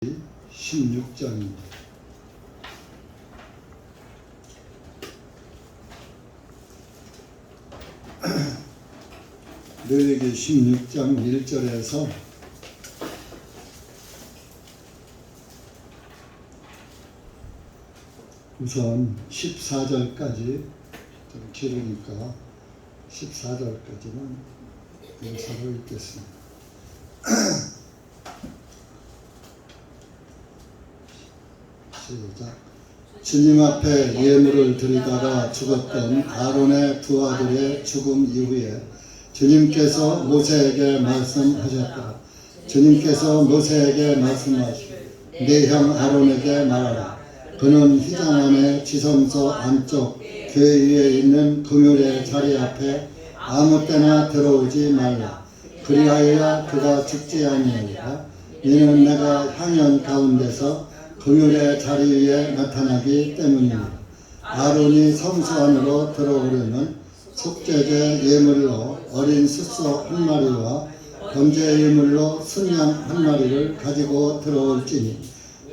16장입니다. 레위기 16장 1절에서 우선 14절까지 좀 길으니까 14절까지는 연사로 읽겠습니다. 시작. 주님 앞에 예물을 드리다가 죽었던 아론의 두 아들의 죽음 이후에 주님께서 모세에게 말씀하셨다. 주님께서 모세에게 말씀하시되 내 형 아론에게 말하라. 그는 휘장 안에 지성소 안쪽 궤 위에 있는 그물의 자리 앞에 아무 때나 들어오지 말라. 그리하여야 그가 죽지 아니하리라. 이는 내가 향연 가운데서 그물의 자리 위에 나타나기 때문입니다. 아론이 성소 안으로 들어오려면 속죄제 예물로 어린 숫소 한 마리와 번제 예물로 순양 한 마리를 가지고 들어올지니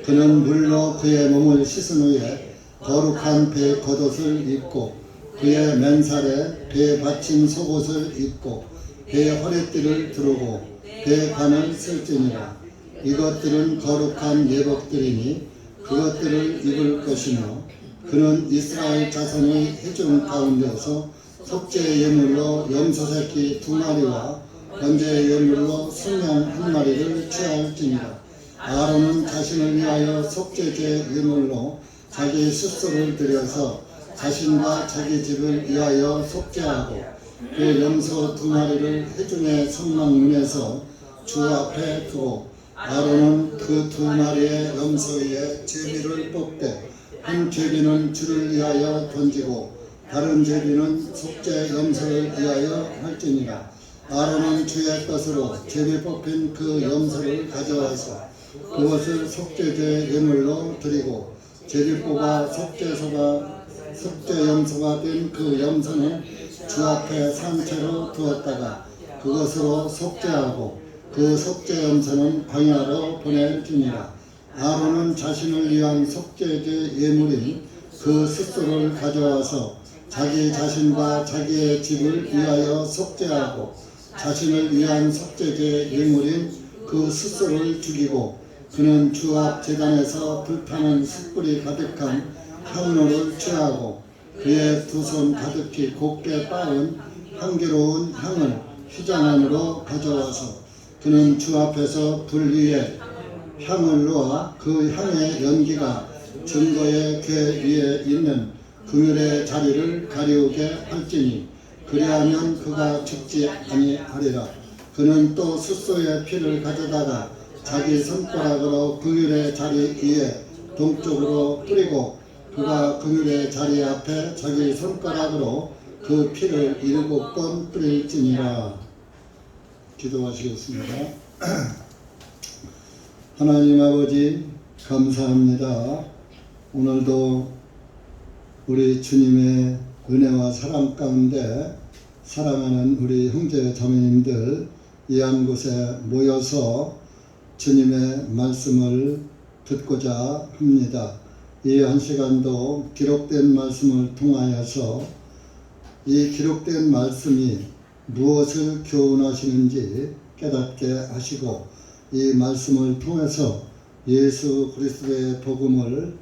그는 물로 그의 몸을 씻은 후에 거룩한 배 겉옷을 입고 그의 맨살에 배 받침 속옷을 입고 배 허리띠를 두르고 배 관을 쓸지니라. 이것들은 거룩한 예복들이니 그것들을 입을 것이며 그는 이스라엘 자손의 회중 가운데서 속죄 예물로 염소새끼 2마리와 번제 예물로 순양 1마리를 취할지니라. 아론은 자신을 위하여 속죄제 예물로 자기 숫소를 들여서 자신과 자기 집을 위하여 속죄하고 그 염소 2마리를 회중의 성막문에서 주 앞에 두고 아론은 그 2마리의 염소 위에 제비를 뽑되 한 제비는 주를 위하여 던지고 다른 제비는 속죄 염소를 위하여 할지니라. 아론은 주의 것으로 제비 뽑힌 그 염소를 가져와서 그것을 속죄제 예물로 드리고 제비 뽑아 속죄 염소가 된 그 염소는 주 앞에 산채로 두었다가 그것으로 속죄하고 그 속죄 염소는 광야로 보낼지니라. 아론은 자신을 위한 속죄제 예물인 그 숫소를 가져와서 자기 자신과 자기의 집을 위하여 속죄하고 자신을 위한 속죄제 예물인 그 숫소를 죽이고 그는 주 앞 제단에서 불타는 숯불이 가득한 향로를 취하고 그의 두 손 가득히 곱게 빻은 향기로운 향을 휘장 안으로 가져와서 그는 주 앞에서 불 위에 향을 놓아 그 향의 연기가 증거의 궤 위에 있는 그물의 자리를 가리우게 할지니 그리하면 그가 죽지 아니하리라. 그는 또 숫소의 피를 가져다가 자기 손가락으로 그물의 자리 위에 동쪽으로 뿌리고 그가 그물의 자리 앞에 자기 손가락으로 그 피를 7번 뿌릴지니라. 기도하시겠습니다. 하나님 아버지 감사합니다. 오늘도 우리 주님의 은혜와 사랑 가운데 사랑하는 우리 형제 자매님들 이 한 곳에 모여서 주님의 말씀을 듣고자 합니다. 이 한 시간도 기록된 말씀을 통하여서 이 기록된 말씀이 무엇을 교훈하시는지 깨닫게 하시고 이 말씀을 통해서 예수 그리스도의 복음을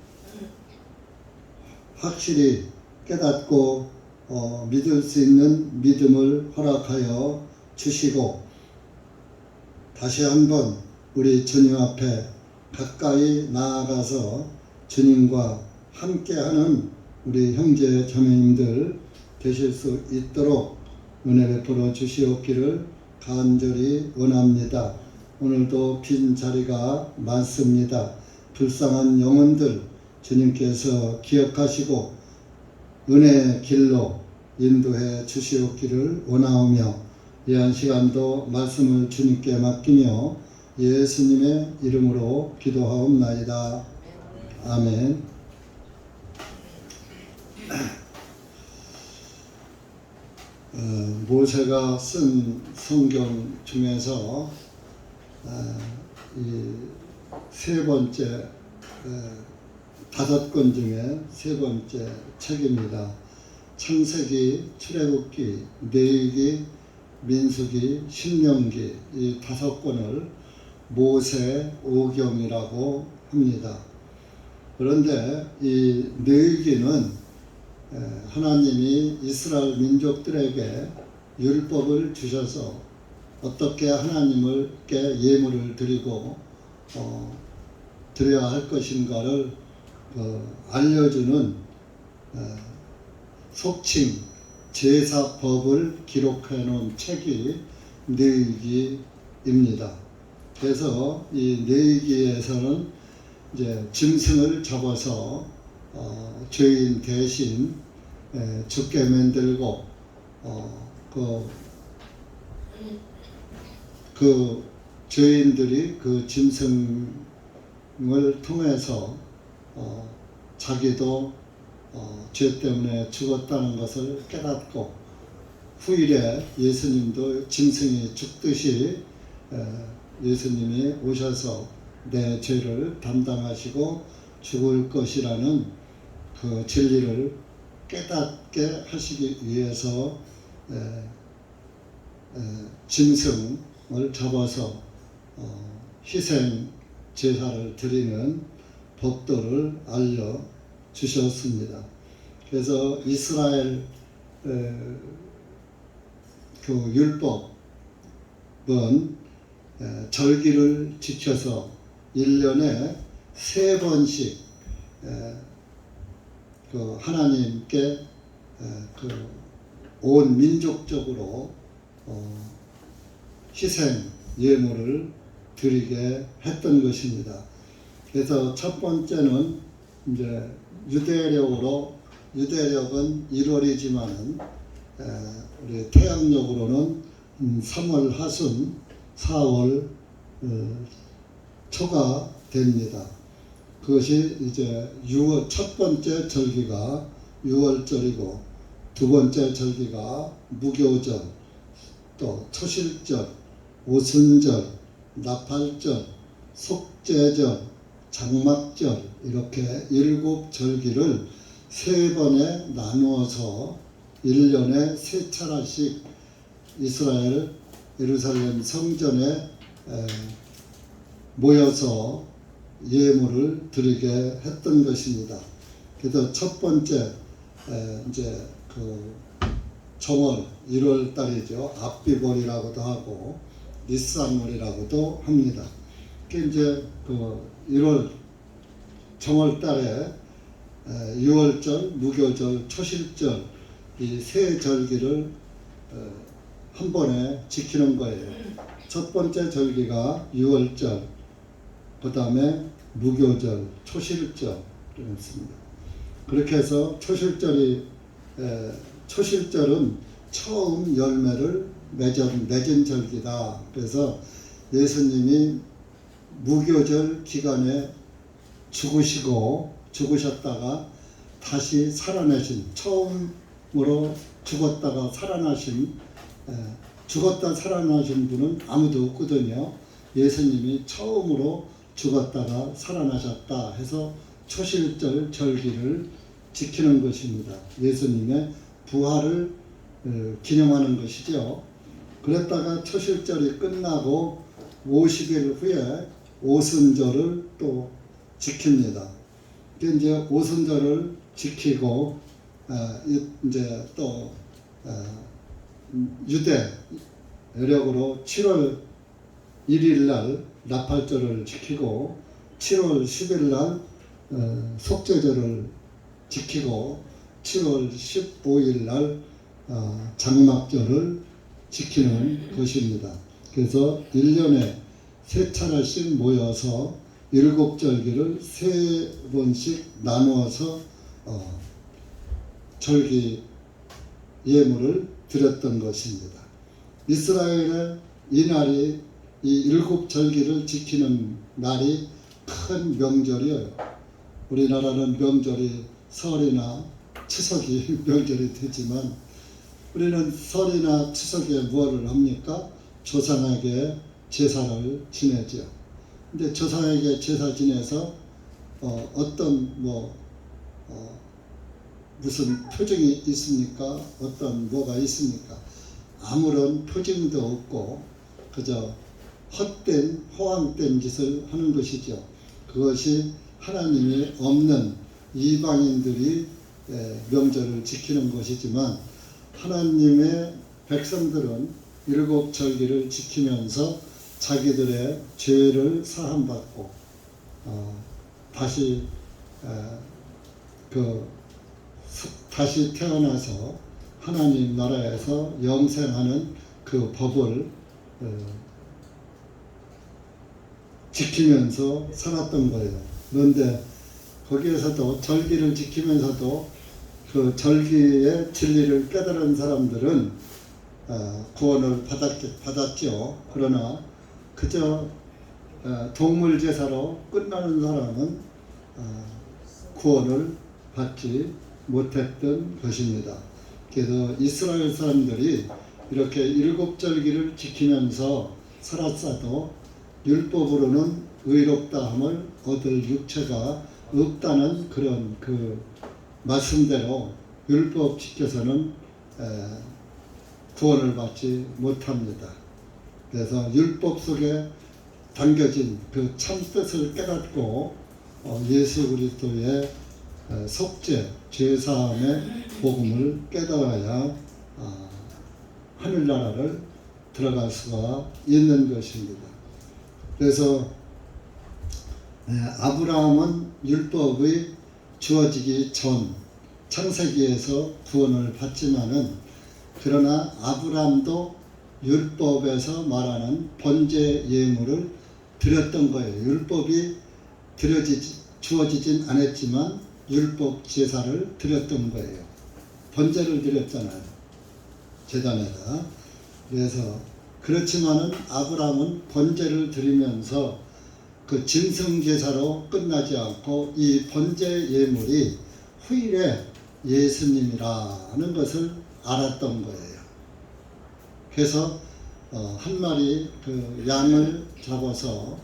확실히 깨닫고 믿을 수 있는 믿음을 허락하여 주시고 다시 한번 우리 주님 앞에 가까이 나아가서 주님과 함께하는 우리 형제 자매님들 되실 수 있도록 은혜 베풀어 주시옵기를 간절히 원합니다. 오늘도 빈 자리가 많습니다. 불쌍한 영혼들 주님께서 기억하시고 은혜의 길로 인도해 주시옵기를 원하오며 이 한 시간도 말씀을 주님께 맡기며 예수님의 이름으로 기도하옵나이다. 아멘. 모세가 쓴 성경 중에서 이 세 번째, 다섯 권 중에 세 번째 책입니다. 창세기, 출애굽기, 레위기, 민수기, 신명기 이 다섯 권을 모세 오경이라고 합니다. 그런데 이 레위기는 하나님이 이스라엘 민족들에게 율법을 주셔서 어떻게 하나님께 예물을 드리고 드려야 할 것인가를 알려주는 속칭 제사법을 기록해 놓은 책이 레위기입니다. 그래서 이 레위기에서는 이제 짐승을 잡아서 죄인 대신 죽게 만들고 그 죄인들이 그 짐승을 통해서 자기도 죄 때문에 죽었다는 것을 깨닫고 후일에 예수님도 짐승이 죽듯이 예수님이 오셔서 내 죄를 담당하시고 죽을 것이라는 그 진리를 깨닫게 하시기 위해서 짐승을 잡아서 희생 제사를 드리는 법도를 알려 주셨습니다. 그래서 이스라엘 그 율법은 절기를 지켜서 1년에 3번씩 그 하나님께 그 온 민족적으로 희생 예물을 드리게 했던 것입니다. 그래서 첫 번째는 이제 유대력은 1월이지만은 우리 태양력으로는 3월 하순 4월 초가 됩니다. 그것이 이제 첫 번째 절기가 6월절이고 두 번째 절기가 무교절, 또 초실절, 오순절, 나팔절, 속죄절, 장막절 이렇게 7절기를 3번에 나누어서 1년에 3차례씩 이스라엘 예루살렘 성전에 모여서 예물을 드리게 했던 것입니다. 그래서 첫 번째 이제 그 정월 1월 달이죠. 앞비월이라고도 하고 니산월이라고도 합니다. 이제 그 1월 정월 달에 6월절, 무교절, 초실절 이 세 절기를 한 번에 지키는 거예요. 첫 번째 절기가 6월절, 그 다음에 무교절, 초실절이었습니다. 그렇게 해서 초실절은 처음 열매를 맺은 절기다. 그래서 예수님이 무교절 기간에 죽으셨다가 다시 살아나신, 처음으로 죽었다가 살아나신, 죽었다 살아나신 분은 아무도 없거든요. 예수님이 처음으로 죽었다가 살아나셨다 해서 초실절 절기를 지키는 것입니다. 예수님의 부활을 기념하는 것이죠. 그랬다가 초실절이 끝나고 50일 후에 오순절을 또 지킵니다. 이제 오순절을 지키고 이제 또 유대 여력으로 7월 1일 날 나팔절을 지키고 7월 10일 날 속죄절을 지키고 7월 15일 날 장막절을 지키는 것입니다. 그래서 1년에 3차례씩 모여서 7절기를 3번씩 나누어서 절기 예물을 드렸던 것입니다. 이스라엘의 이 날이 이 7절기를 지키는 날이 큰 명절이에요. 우리나라는 명절이 설이나 추석이 명절이 되지만 우리는 설이나 추석에 무엇을 합니까? 조상에게 제사를 지내죠. 근데 조상에게 제사 지내서 어떤 무슨 표징이 있습니까? 어떤 뭐가 있습니까? 아무런 표징도 없고 그저 헛된 허황된 짓을 하는 것이죠. 그것이 하나님이 없는 이방인들이 명절을 지키는 것이지만 하나님의 백성들은 일곱 절기를 지키면서 자기들의 죄를 사함받고 다시 태어나서 하나님 나라에서 영생하는 그 법을 지키면서 살았던 거예요. 그런데 거기에서도 절기를 지키면서도 그 절기의 진리를 깨달은 사람들은 구원을 받았죠. 그러나 그저 동물 제사로 끝나는 사람은 구원을 받지 못했던 것입니다. 그래서 이스라엘 사람들이 이렇게 일곱 절기를 지키면서 살았어도 율법으로는 의롭다함을 얻을 육체가 없다는 그런 그 말씀대로 율법 지켜서는 구원을 받지 못합니다. 그래서 율법 속에 담겨진 그 참뜻을 깨닫고 예수 그리스도의 속죄, 죄사함의 복음을 깨달아야 하늘나라를 들어갈 수가 있는 것입니다. 그래서 아브라함은 율법이 주어지기 전 창세기에서 구원을 받지만은 그러나 아브라함도 율법에서 말하는 번제 예물을 드렸던 거예요. 율법이 주어지진 않았지만 율법 제사를 드렸던 거예요. 번제를 드렸잖아요. 제단에다. 그래서 그렇지만은 아브라함은 번제를 드리면서 그 짐승 제사로 끝나지 않고 이 번제 예물이 후일에 예수님이라는 것을 알았던 거예요. 그래서 한 마리 그 양을 잡아서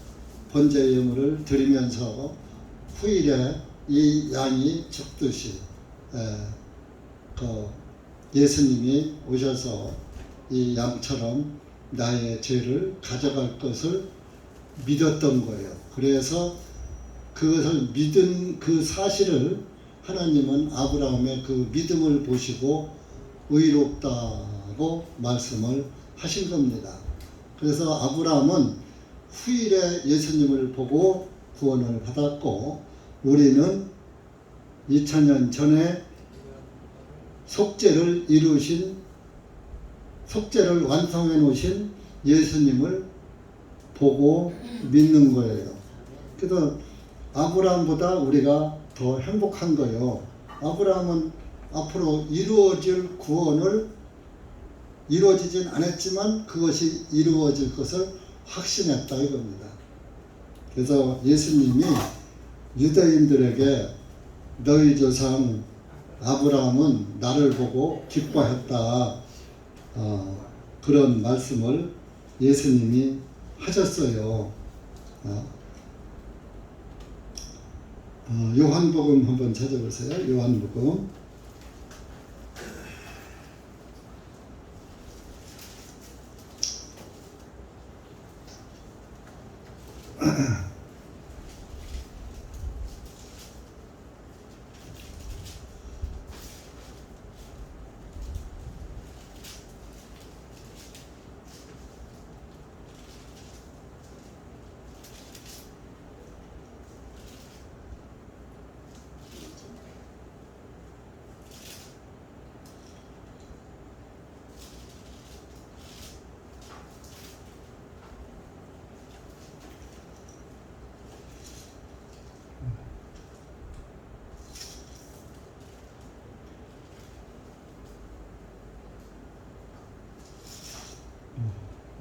번제 예물을 드리면서 후일에 이 양이 죽듯이 그 예수님이 오셔서 이 양처럼 나의 죄를 가져갈 것을 믿었던 거예요. 그래서 그것을 믿은 그 사실을 하나님은 아브라함의 그 믿음을 보시고 의롭다고 말씀을 하신 겁니다. 그래서 아브라함은 후일에 예수님을 보고 구원을 받았고 우리는 2000년 전에 속죄를 완성해 놓으신 예수님을 보고 믿는 거예요. 그래서 아브라함보다 우리가 더 행복한 거예요. 아브라함은 앞으로 이루어질 구원을 이루어지진 않았지만 그것이 이루어질 것을 확신했다 이겁니다. 그래서 예수님이 유대인들에게 너희 조상 아브라함은 나를 보고 기뻐했다. 그런 말씀을 예수님이 하셨어요. 요한복음 한번 찾아보세요. 요한복음.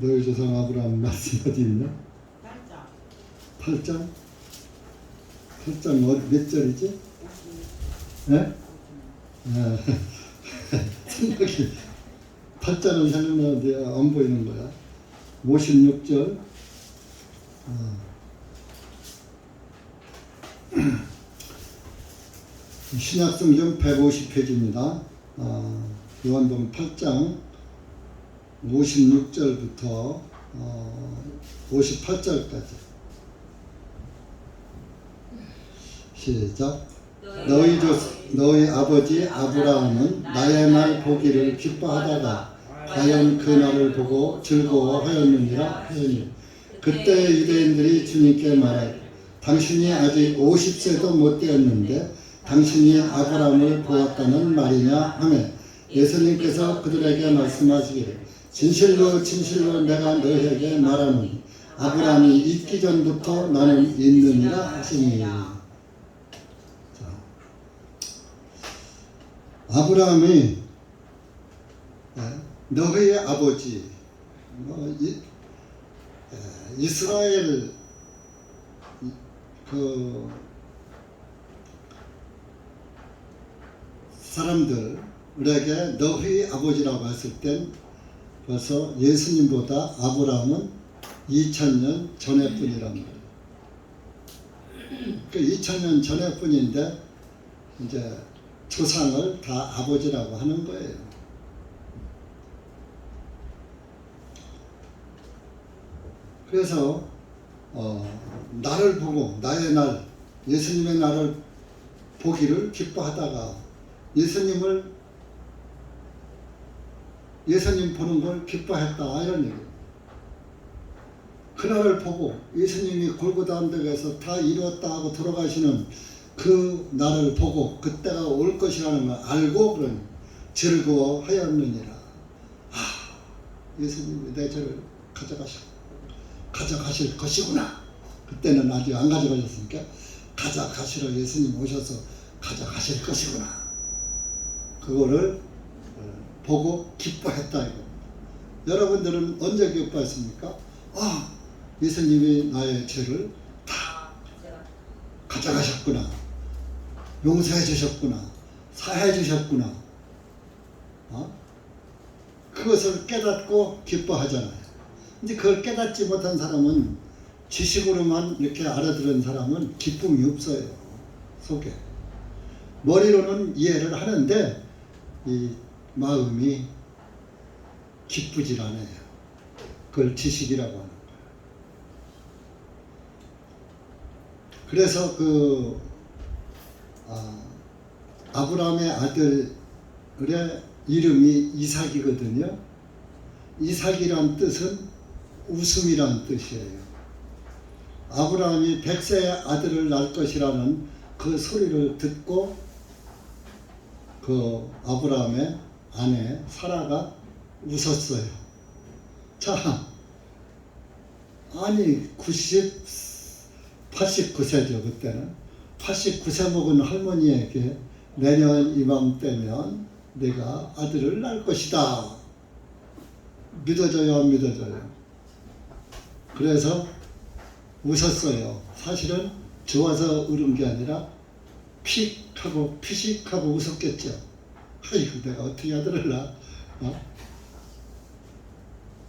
너희 조상 아브라함 말씀 어디 있나? 8장? 8장 몇 절이지? 네? 생각이 8장은 생각나는데 안 보이는 거야. 56절. 신약성경 150페이지입니다. 요한복음 8장 56절부터 58절까지 시작. 너희 아버지 아브라함은 나의 날 보기를 기뻐하다가 과연 그 날을 보고 즐거워하였느니라 하였니. 그때 유대인들이 주님께 말하되 당신이 아직 50세도 못 되었는데 당신이 아브라함을 보았다는 말이냐 하며 예수님께서 그들에게 말씀하시기를 진실로 진실로 내가 너희에게 말하노니 아브라함이 있기 전부터 나는 있느니라 하시니. 아브라함이 너희의 아버지, 이스라엘 그 사람들에게 너희 아버지라고 했을 땐 벌써 예수님보다 아브라함은 2000년 전의 뿐이란 말이에요. 그 2000년 전의 뿐인데 이제 조상을 다 아버지라고 하는 거예요. 그래서 나를 보고 나의 날, 예수님의 날을 보기를 기뻐하다가 예수님 보는 걸 기뻐했다 이런 얘기예요. 그날을 보고 예수님이 골고다 언덕에서 다 이루었다 하고 돌아가시는 그 날을 보고 그때가 올 것이라는 걸 알고 그러니 즐거워하였느니라. 예수님이 내 죄를 가져가실 것이구나. 그때는 아직 안 가져가셨으니까 가져가시러 예수님 오셔서 가져가실 것이구나. 그거를 보고 기뻐했다 이거. 여러분들은 언제 기뻐했습니까? 예수님이 나의 죄를 다 가져가셨구나. 용서해 주셨구나. 사해 주셨구나. 그것을 깨닫고 기뻐하잖아요. 근데 그걸 깨닫지 못한 사람은 지식으로만 이렇게 알아들은 사람은 기쁨이 없어요. 속에. 머리로는 이해를 하는데 이 마음이 기쁘질 않아요. 그걸 지식이라고 하는 거예요. 그래서 아브라함의 아들의 이름이 이삭이거든요. 이삭이란 뜻은 웃음이란 뜻이에요. 아브라함이 100세의 아들을 낳을 것이라는 그 소리를 듣고 그 아브라함의 아내 사라가 웃었어요. 자, 아니 89세죠 그때는. 89세 먹은 할머니에게 내년 이맘때면 내가 아들을 낳을 것이다. 믿어져요 안 믿어져요? 그래서 웃었어요. 사실은 좋아서 울은 게 아니라 픽하고 피식하고 웃었겠죠. 아이고 내가 어떻게 아들을 낳아?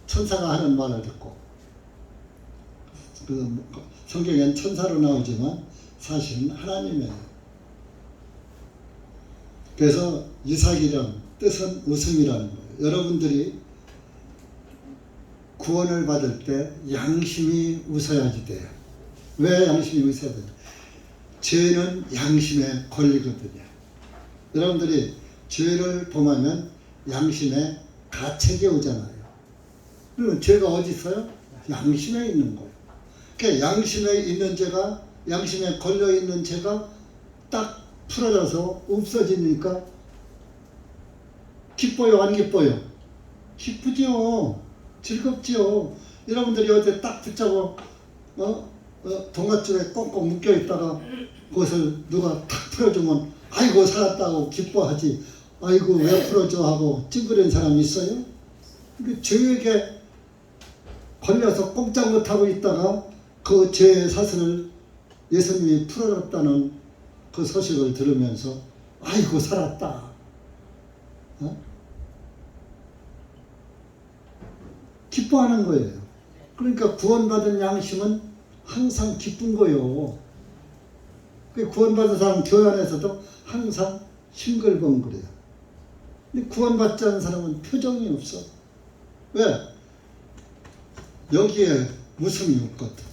천사가 하는 말을 듣고. 성경엔 천사로 나오지만 사실은 하나님이에요. 그래서 이삭이란 뜻은 웃음이라는 거예요. 여러분들이 구원을 받을 때 양심이 웃어야지 돼요. 왜 양심이 웃어야 돼요? 죄는 양심에 걸리거든요. 여러분들이 죄를 범하면 양심에 가책이 오잖아요. 그러면 죄가 어디 있어요? 양심에 있는 거예요. 그러니까 양심에 있는 죄가, 양심에 걸려있는 죄가 딱 풀어져서 없어지니까 기뻐요 안 기뻐요? 기쁘지요. 즐겁지요. 여러분들이 어디 딱 붙잡아 동아줄에 꽁꽁 묶여있다가 그것을 누가 탁 풀어주면 아이고 살았다고 기뻐하지. 아이고 왜 풀어줘 하고 찡그린 사람이 있어요? 죄에게 걸려서 꼼짝 못하고 있다가 그 죄의 사슬을 예수님이 풀어줬다는 그 소식을 들으면서 아이고 살았다. 기뻐하는 거예요. 그러니까 구원받은 양심은 항상 기쁜 거예요. 그 구원받은 사람 교회 안에서도 항상 싱글벙글해요. 근데 구원받지 않은 사람은 표정이 없어. 왜? 여기에 웃음이 없거든.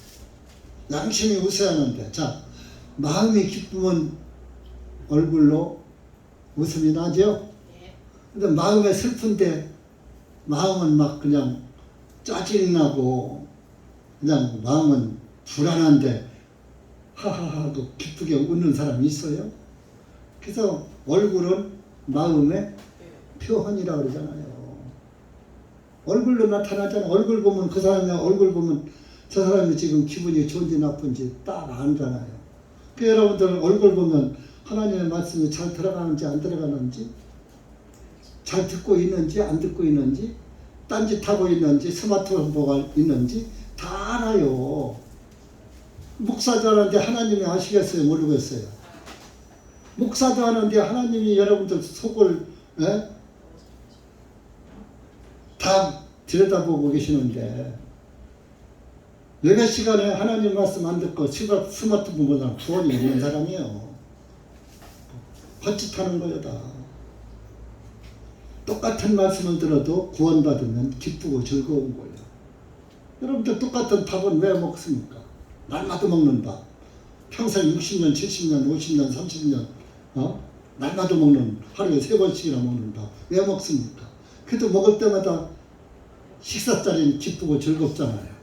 양심이 우세하는데, 자, 마음이 기쁘면 얼굴로 웃음이 나죠? 근데 마음에 슬픈데, 마음은 막 그냥 짜증나고, 그냥 마음은 불안한데, 하하하 하고 기쁘게 웃는 사람이 있어요? 그래서 얼굴은 마음의 표현이라 그러잖아요. 얼굴로 나타나잖아. 얼굴 보면 그 사람이 얼굴 보면 저 사람이 지금 기분이 좋은지 나쁜지 딱 알잖아요. 그 여러분들 얼굴 보면 하나님의 말씀이 잘 들어가는지 안 들어가는지, 잘 듣고 있는지 안 듣고 있는지, 딴짓하고 있는지 스마트폰 보고 있는지 다 알아요. 목사도 하는데 하나님이 아시겠어요? 모르겠어요? 목사도 하는데 하나님이 여러분들 속을 다 들여다보고 계시는데 예배 시간에 하나님 말씀 안 듣고 스마트폰 보다 구원이 없는 사람이에요. 헛짓하는 거예요 다. 똑같은 말씀을 들어도 구원받으면 기쁘고 즐거운 거예요. 여러분들 똑같은 밥은 왜 먹습니까? 날마다 먹는 밥. 평생 60년, 70년, 50년, 30년 날마다 먹는, 하루에 3번씩이나 먹는 밥. 왜 먹습니까? 그래도 먹을 때마다 식사 자리는 기쁘고 즐겁잖아요.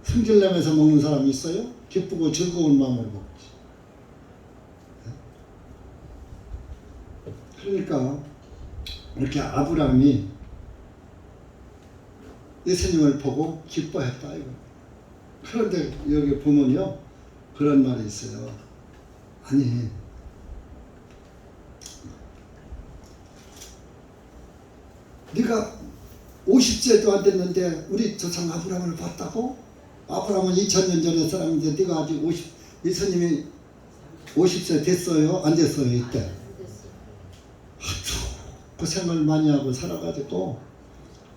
성질내면서 먹는 사람이 있어요? 기쁘고 즐거운 마음으로 먹지. 그러니까 이렇게 아브라함이 예수님을 보고 기뻐했다 이거. 그런데 여기 보면요 그런 말이 있어요. 아니 네가 50세도 안 됐는데 우리 조상 아브라함을 봤다고? 아브라함은 2000년 전의 사람인데 네가 아직 예수님이 50세 됐어요? 안 됐어요? 이때? 아주 고생을 많이 하고 살아가지고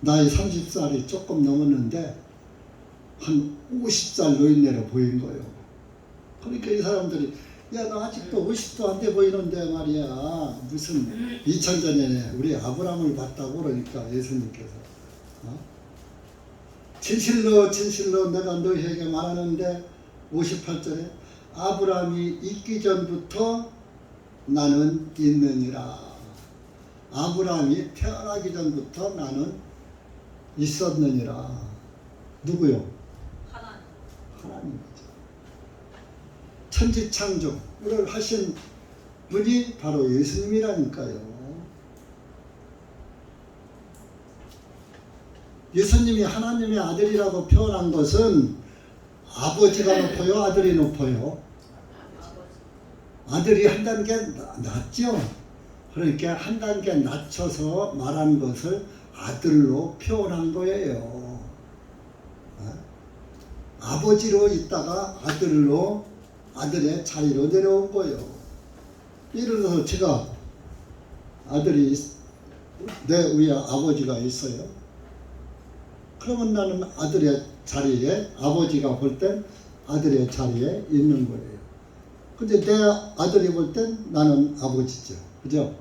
나이 30살이 조금 넘었는데 한 50살 노인네로 보인 거예요. 그러니까 이 사람들이 야 너 아직도 50도 안 돼 보이는데 말이야 무슨 2000전에 우리 아브라함을 봤다고. 그러니까 예수님께서 진실로 진실로 내가 너희에게 말하는데 58절에 아브라함이 있기 전부터 나는 있느니라. 아브라함이 태어나기 전부터 나는 있었느니라. 누구요? 하나님이죠. 천지창조를 하신 분이 바로 예수님이라니까요. 예수님이 하나님의 아들이라고 표현한 것은 아버지가 높아요? 아들이 높아요? 아들이 한 단계 낮죠? 그러니까 한 단계 낮춰서 말한 것을 아들로 표현한 거예요. 아버지로 있다가 아들의 자리로 내려온 거예요. 예를 들어서 제가 아들이 내 위에 아버지가 있어요. 그러면 나는 아들의 자리에, 아버지가 볼 땐 아들의 자리에 있는 거예요. 근데 내 아들이 볼 땐 나는 아버지죠. 그죠?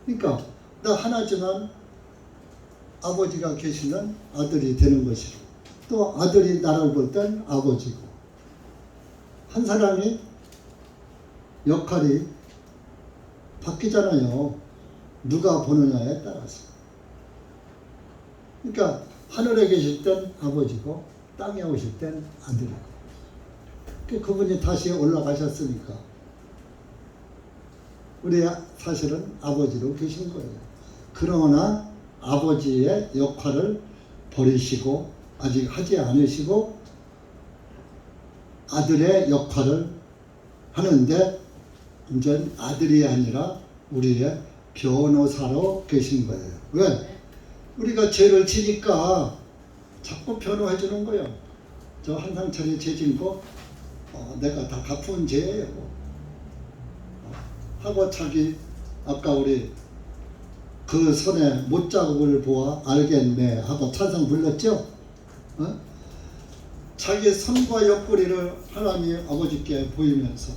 그러니까 나 하나지만 아버지가 계시면 아들이 되는 것이고 또 아들이 나를 볼 땐 아버지고 한 사람이 역할이 바뀌잖아요. 누가 보느냐에 따라서. 그러니까 하늘에 계실 땐 아버지고 땅에 오실 땐 아들이고. 그분이 다시 올라가셨으니까 우리 사실은 아버지로 계신 거예요. 그러나 아버지의 역할을 버리시고 아직 하지 않으시고 아들의 역할을 하는데 이제 아들이 아니라 우리의 변호사로 계신 거예요. 왜? 우리가 죄를 지니까 자꾸 변호해 주는 거예요. 저 한상철이 죄 진 거 내가 다 갚은 죄예요. 하고 자기 아까 우리 그 손에 못자국을 보아 알겠네 하고 찬송 불렀죠? 자기 손과 옆구리를 하나님 아버지께 보이면서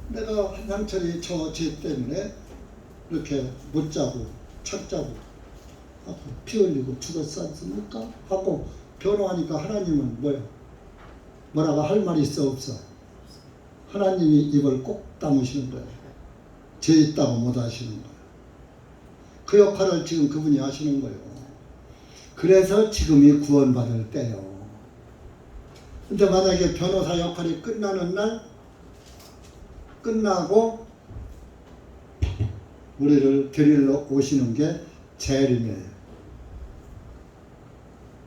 내가 한상철이 저 죄 때문에 이렇게 못 자고 찾자고 피 흘리고 죽었지 않습니까? 하고 변호하니까 하나님은 뭐라고 할 말이 있어 없어? 하나님이 입을 꼭 다무시는 거예요. 죄 있다고 못 하시는 거예요. 그 역할을 지금 그분이 하시는 거예요. 그래서 지금이 구원받을 때요. 근데 만약에 변호사 역할이 끝나는 날 끝나고 우리를 데리러 오시는 게 재림이에요.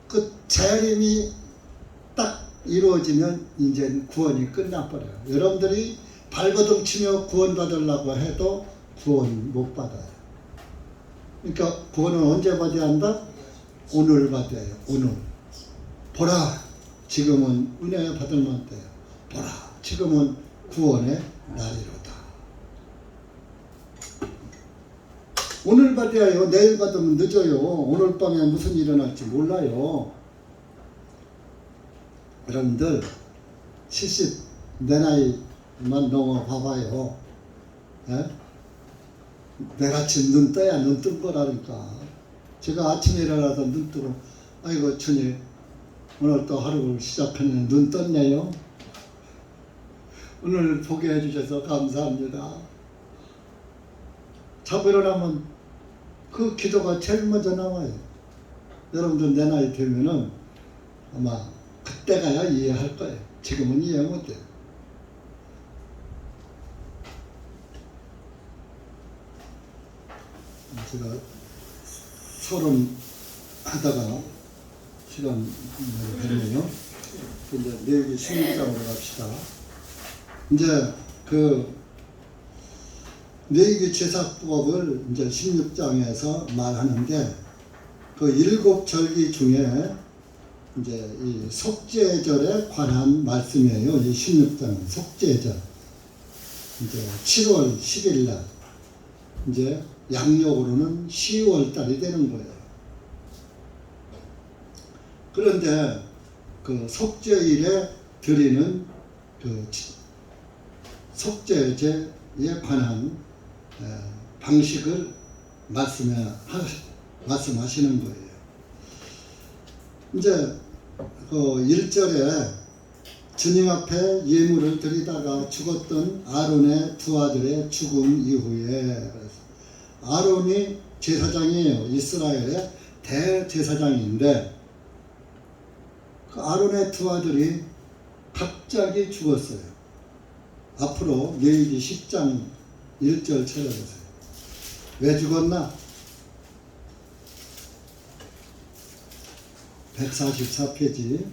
그 재림이 딱 이루어지면 이제 구원이 끝나버려요. 여러분들이 발버둥 치며 구원받으려고 해도 구원 못 받아요. 그러니까 구원은 언제 받아야 한다? 오늘 받아야 해요. 오늘. 보라, 지금은 은혜 받을 만때요. 보라, 지금은 구원의 날이로다. 오늘 받아야 해요. 내일 받으면 늦어요. 오늘 밤에 무슨 일이 일어날지 몰라요. 여러분들 70 내 나이만 넘어 봐봐요. 예? 내같이 눈 떠야 눈 뜬 거라니까. 제가 아침에 일어나서 눈 뜨고 아이고 주님 오늘 또 하루를 시작하는 눈 떴네요. 오늘 보게 해주셔서 감사합니다. 자고 일어나면 그 기도가 제일 먼저 나와요. 여러분들 내 나이 되면은 아마 그때가야 이해할 거예요. 지금은 이해 못해요. 제가 30 하다가 시간 됐네요. 이제 내일 16장으로 갑시다. 이제 그 레위기 제사법을 이제 16장에서 말하는데 그 7절기 중에 이제 이 속죄절에 관한 말씀이에요. 이 16장은 속죄절. 이제 7월 10일 날 이제 양력으로는 10월 달이 되는 거예요. 그런데 그 속죄일에 드리는 그 속죄제에 관한 방식을 말씀하시는 거예요. 이제 그 1절에 주님 앞에 예물을 드리다가 죽었던 아론의 두 아들의 죽음 이후에 아론이 제사장이에요. 이스라엘의 대제사장인데 그 아론의 두 아들이 갑자기 죽었어요. 앞으로 레위기 10장 1절 찾아보세요. 왜 죽었나? 144페이지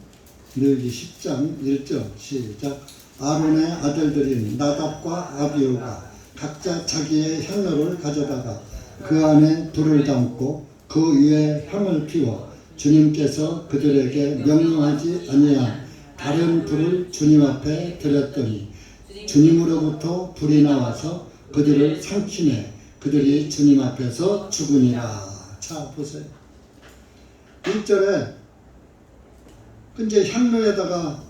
레위기 10장 1절 시작. 아론의 아들들인 나답과 아비후가 각자 자기의 향로를 가져다가 그 안에 불을 담고 그 위에 향을 피워 주님께서 그들에게 명령하지 아니한 다른 불을 주님 앞에 드렸더니 주님으로부터 불이 나와서 그들을 삼키네 그들이 주님 앞에서 죽으니라. 자 보세요. 1절에 이제 향로에다가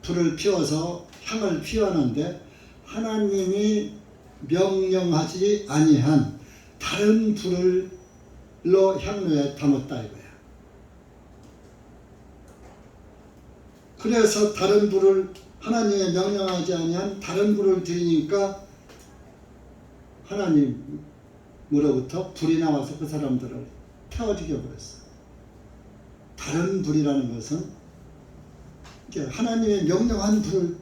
불을 피워서 향을 피우는데 하나님이 명령하지 아니한 다른 불로 향로에 담았다 이거야. 그래서 다른 불을 하나님의 명령하지 아니한 다른 불을 드리니까 하나님으로부터 불이 나와서 그 사람들을 태워 죽여버렸어. 다른 불이라는 것은 하나님의 명령한 불을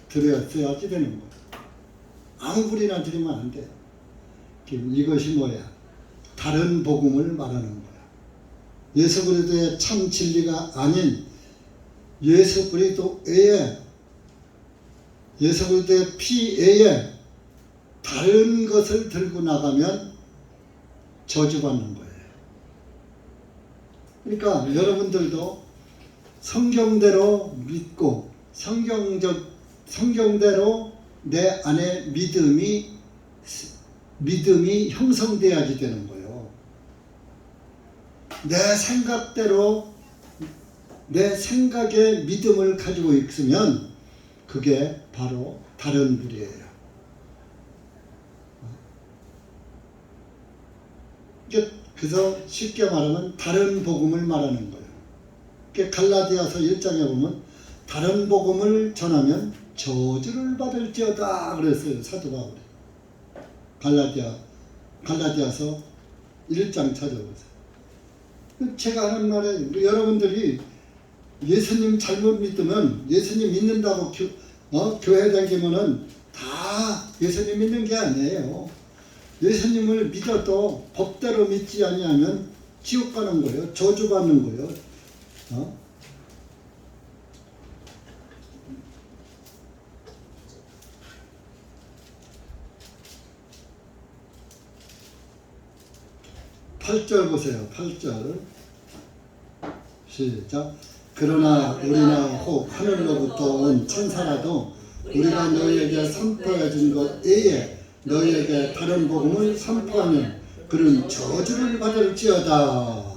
드려야지 되는 거예요. 아무 불이나 드리면 안 돼요. 이것이 뭐야? 다른 복음을 말하는 거야. 예수 그리스도의 참 진리가 아닌 예수 그리스도 외에 예수 그리스도의 피 외에 다른 것을 들고 나가면 저주받는 거예요. 그러니까 여러분들도 성경대로 믿고 성경대로 내 안에 믿음이 형성돼야지 되는 거예요. 내 생각대로 내 생각에 믿음을 가지고 있으면 그게 바로 다른 불이에요. 그래서 쉽게 말하면 다른 복음을 말하는 거예요. 갈라디아서 1장에 보면 다른 복음을 전하면 저주를 받을지어다 그랬어요. 사도 바울이. 갈라디아서 1장 찾아보세요. 제가 하는 말에 여러분들이 예수님 잘못 믿으면 예수님 믿는다고 교회 다니면은 다 예수님 믿는 게 아니에요. 예수님을 믿어도 법대로 믿지 아니하면 지옥 가는 거예요. 저주 받는 거예요. 8절 보세요. 8절 시작. 그러나 우리나 혹 하늘로부터 온 천사라도 우리가 너희에게 선포해 준 것 외에 너희에게 다른 복음을 선포하면 그는 저주를 받을지어다.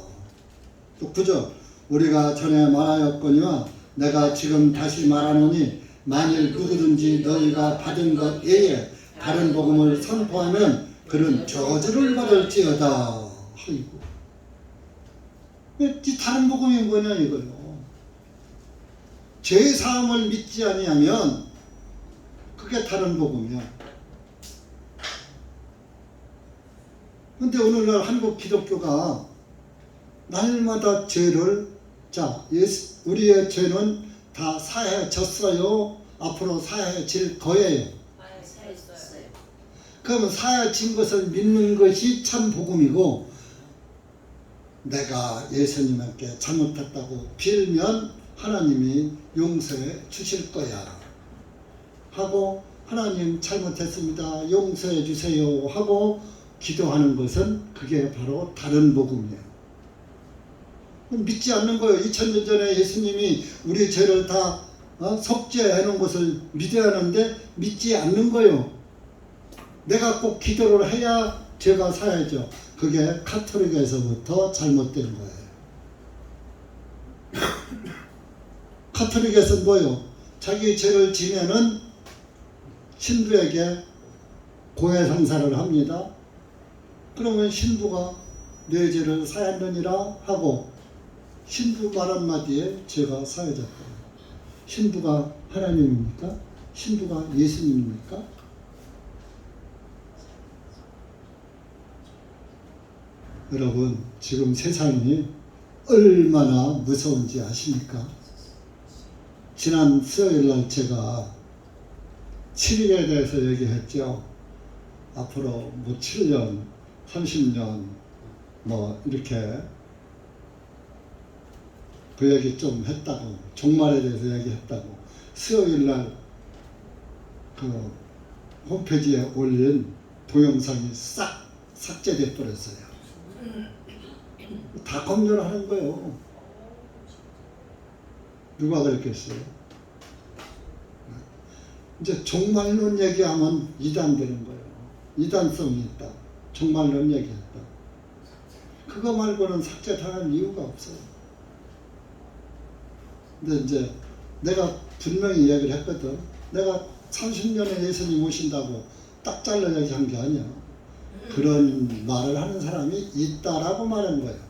또 9절. 우리가 전에 말하였거니와 내가 지금 다시 말하노니 만일 누구든지 너희가 받은 것 외에 다른 복음을 선포하면 그는 저주를 받을지어다. 아이고. 다른 복음이 뭐냐 이거요. 죄 사함을 믿지 아니하면 그게 다른 복음이야. 근데 오늘날 한국 기독교가 날마다 죄를 우리의 죄는 다 사해졌어요. 앞으로 사해질 거예요. 그러면 사해진 것을 믿는 것이 참 복음이고 내가 예수님께 잘못했다고 빌면 하나님이 용서해 주실 거야 하고 하나님 잘못했습니다. 용서해 주세요 하고 기도하는 것은 그게 바로 다른 복음이에요. 믿지 않는 거예요. 2000년 전에 예수님이 우리 죄를 다 속죄해 놓은 것을 믿어야 하는데 믿지 않는 거예요. 내가 꼭 기도를 해야 죄가 사야죠. 그게 카톨릭에서부터 잘못된 거예요. 카톨릭에서는 뭐예요? 자기 죄를 지면은 신부에게 고해성사를 합니다. 그러면 신부가 내 죄를 사했느니라 하고 신부 말 한마디에 죄가 사해졌다. 신부가 하나님입니까? 신부가 예수님입니까? 여러분 지금 세상이 얼마나 무서운지 아십니까? 지난 수요일날 제가 7일에 대해서 얘기했죠. 앞으로 7년, 30년 이렇게 그 얘기 좀 했다고, 종말에 대해서 얘기했다고. 수요일날 그 홈페이지에 올린 동영상이 싹 삭제돼 버렸어요. 다 검열하는 거예요. 누가 그랬겠어요? 이제 종말론 얘기하면 이단되는 거예요. 이단성이 있다. 종말론 얘기했다. 그거 말고는 삭제당할 이유가 없어요. 근데 이제 내가 분명히 이야기를 했거든. 내가 30년에 예수님 오신다고 딱 잘라 얘기한 게 아니야. 그런 말을 하는 사람이 있다라고 말한 거예요.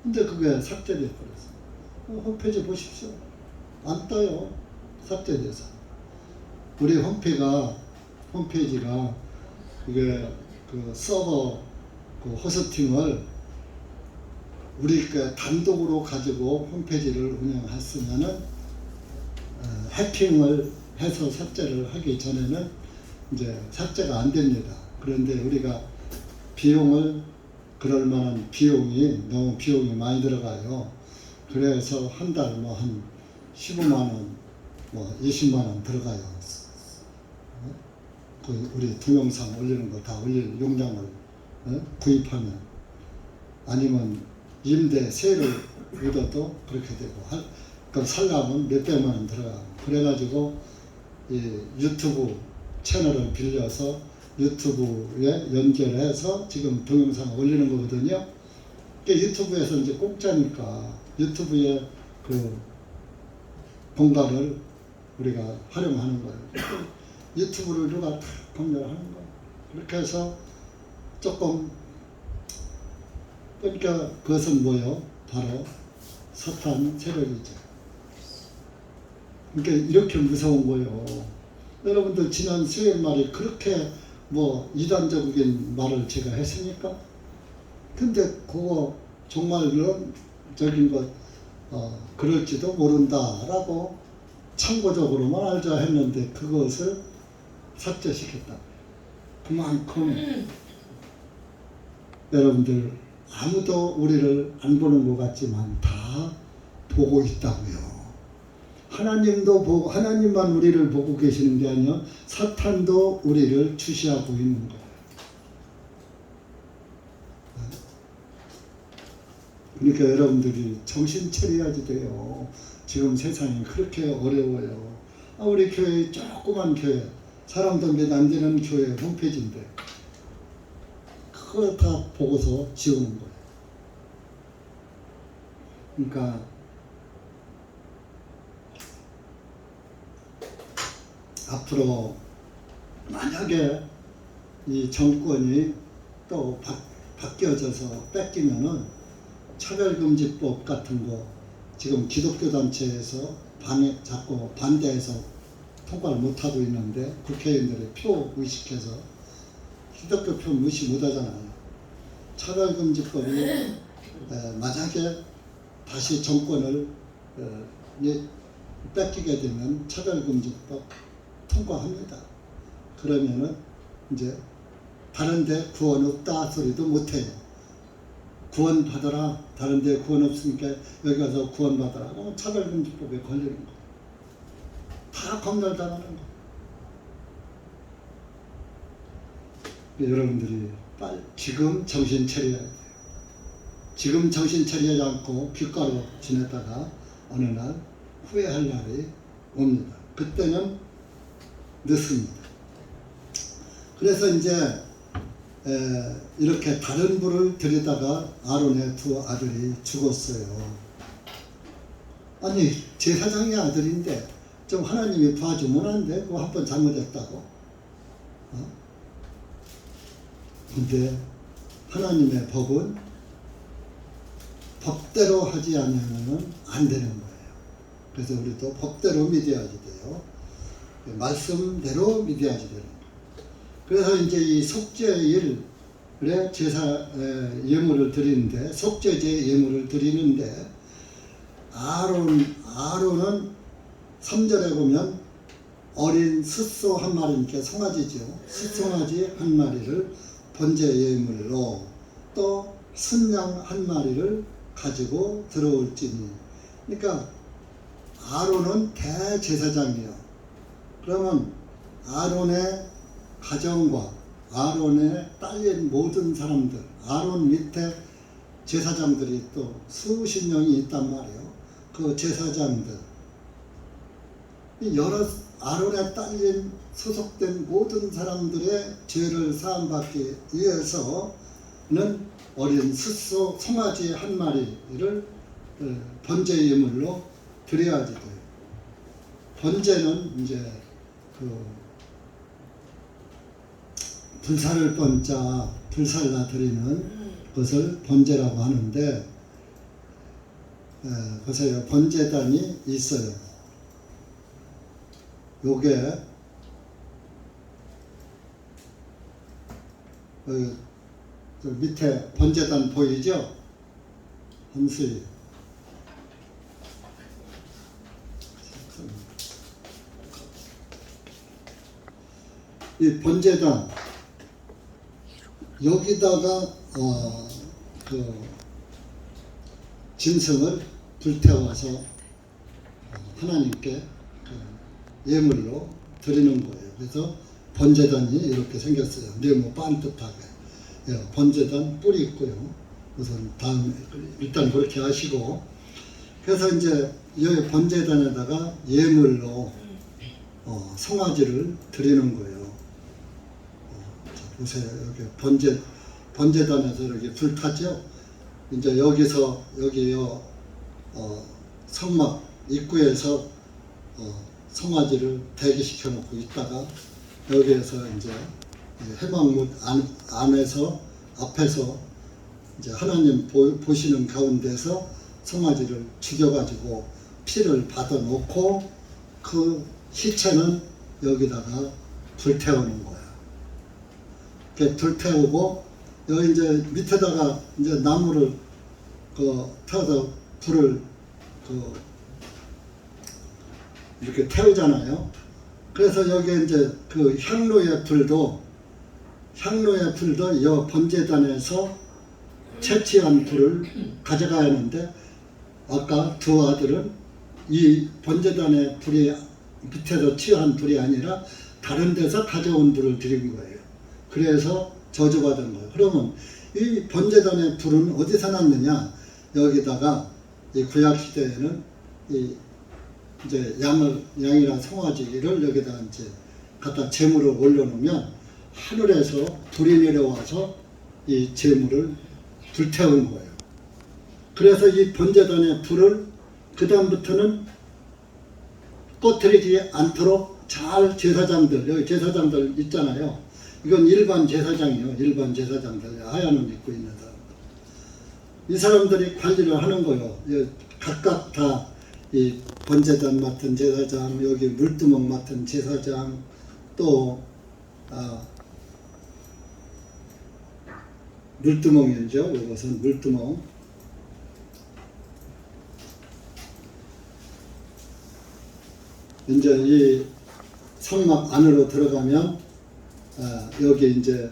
근데 그게 삭제돼 버렸어. 홈페이지 보십시오. 안 떠요. 삭제돼서. 우리 홈페이지가 이게 그 서버 그 호스팅을 우리 그 단독으로 가지고 홈페이지를 운영했으면은 해킹을 해서 삭제를 하기 전에는 이제 삭제가 안 됩니다. 그런데 우리가 비용을 그럴 만한 너무 비용이 많이 들어가요. 그래서 한 달 한 15만 원, 20만 원 들어가요. 우리 동영상 올리는 거 다 올릴 용량을 구입하면. 아니면 임대세를 얻어도 그렇게 되고, 그럼 살려면 몇백만 원 들어가고. 그래가지고 이 유튜브 채널을 빌려서 유튜브에 연결해서 지금 동영상 올리는 거거든요. 유튜브에서 이제 공짜니까 유튜브에 그 공간을 우리가 활용하는 거예요. 유튜브를 누가 다 공유하는 거예요. 그렇게 해서 조금, 그러니까 그것은 뭐요? 바로 사탄 세력이죠. 그러니까 이렇게 무서운 거예요. 여러분들 지난 수요일 말에 그렇게 뭐 이단적인 말을 제가 했으니까, 근데 그거 정말론적인 것 그럴지도 모른다라고 참고적으로만 알자 했는데 그것을 삭제시켰다. 그만큼 여러분들 아무도 우리를 안 보는 것 같지만 다 보고 있다고요. 하나님도 보고, 하나님만 우리를 보고 계시는 게 아니라 사탄도 우리를 주시하고 있는 거예요. 그러니까 여러분들이 정신 차려야지 돼요. 지금 세상이 그렇게 어려워요. 우리 교회, 조그만 교회, 사람도 몇 안 되는 교회 홈페이지인데 그걸 다 보고서 지우는 거예요. 그러니까 앞으로 만약에 이 정권이 또 바뀌어져서 뺏기면은 차별금지법 같은 거 지금 기독교 단체에서 자꾸 반대해서 통과를 못하고 있는데 국회의원들의 표 의식해서 기독교 표 무시 못하잖아요. 차별금지법이 만약에 다시 정권을 뺏기게 되면 차별금지법 통과합니다. 그러면은 이제 다른데 구원 없다 소리도 못해요. 구원 받아라. 다른데 구원 없으니까 여기 가서 구원 받아라. 차별금지법에 걸리는 거. 다 검열당하는 거. 여러분들이 빨리 지금 정신 차려야 돼요. 지금 정신 차리지 않고 귓가로 지냈다가 어느 날 후회할 날이 옵니다. 그때는 늦습니다. 그래서 이제 이렇게 다른 불을 들이다가 아론의 두 아들이 죽었어요. 아니 제사장의 아들인데 좀 하나님이 봐주면 안 돼? 그거 한 번 잘못했다고. 근데 하나님의 법은 법대로 하지 않으면 안 되는 거예요. 그래서 우리도 법대로 믿어야지 돼요. 말씀대로 믿어야지 되는 거예요. 그래서 이제 이 속죄일에 제사 예물을 드리는데, 속죄제 예물을 드리는데, 아론은 3절에 보면 어린 숫소 한 마리니까 송아지죠. 숫송아지 한 마리를 번제 예물로, 또 순양 한 마리를 가지고 들어올지니. 그러니까 아론은 대제사장이에요. 그러면 아론의 가정과 아론의 딸린 모든 사람들, 아론 밑에 제사장들이 또 수십 명이 있단 말이에요. 그 제사장들, 여러 아론의 딸린 소속된 모든 사람들의 죄를 사함받기 위해서는 어린 숫소 송아지 한 마리를 번제 예물로 드려야지 돼요. 번제는 이제 불살을 번자, 불살라 드리는 것을 번제라고 하는데, 보세요. 번제단이 있어요. 요게 밑에 번제단 보이죠? 한수이. 이 번제단 여기다가 짐승을 불태워서 하나님께 예물로 드리는 거예요. 그래서 번제단이 이렇게 생겼어요. 네모 반듯하게. 번제단 뿔이 있고요. 우선 다음에 일단 그렇게 하시고, 그래서 이제 여기 번제단에다가 예물로 송아지를 드리는 거예요. 자, 보세요. 여기 번제단에서 이렇게 불 타죠. 이제 여기서 여기요 성막 입구에서 송아지를 대기시켜 놓고 있다가 여기에서 이제 해방문 안에서 앞에서 이제 하나님 보시는 가운데서 송아지를 죽여가지고 피를 받아놓고 그 시체는 여기다가 불태우는 거야. 이렇게 불태우고 여기 이제 밑에다가 이제 나무를 태워서 불을 이렇게 태우잖아요. 그래서 여기 이제 그 향로의 불도 이 번제단에서 채취한 불을 가져가야 하는데 아까 두 아들은 이 번제단의 불이 밑에서 취한 불이 아니라 다른 데서 가져온 불을 드린 거예요. 그래서 저주받은 거예요. 그러면 이 번제단의 불은 어디서 났느냐? 여기다가 이 구약 시대에는 이제 양이나 송아지를 여기다 이제 갖다 제물을 올려놓으면 하늘에서 불이 내려와서 이 제물을 불태우는 거예요. 그래서 이 번제단의 불을 그 다음부터는 꺼트리지 않도록 잘 제사장들, 여기 제사장들 있잖아요. 이건 일반 제사장이에요. 일반 제사장들, 하얀 옷 입고 있는 사람들. 이 사람들이 관리를 하는 거예요. 각각 다 이 번제단 맡은 제사장, 여기 물두멍 맡은 제사장, 또 물두멍이죠. 이것은 물두멍. 이제 이 성막 안으로 들어가면 여기 이제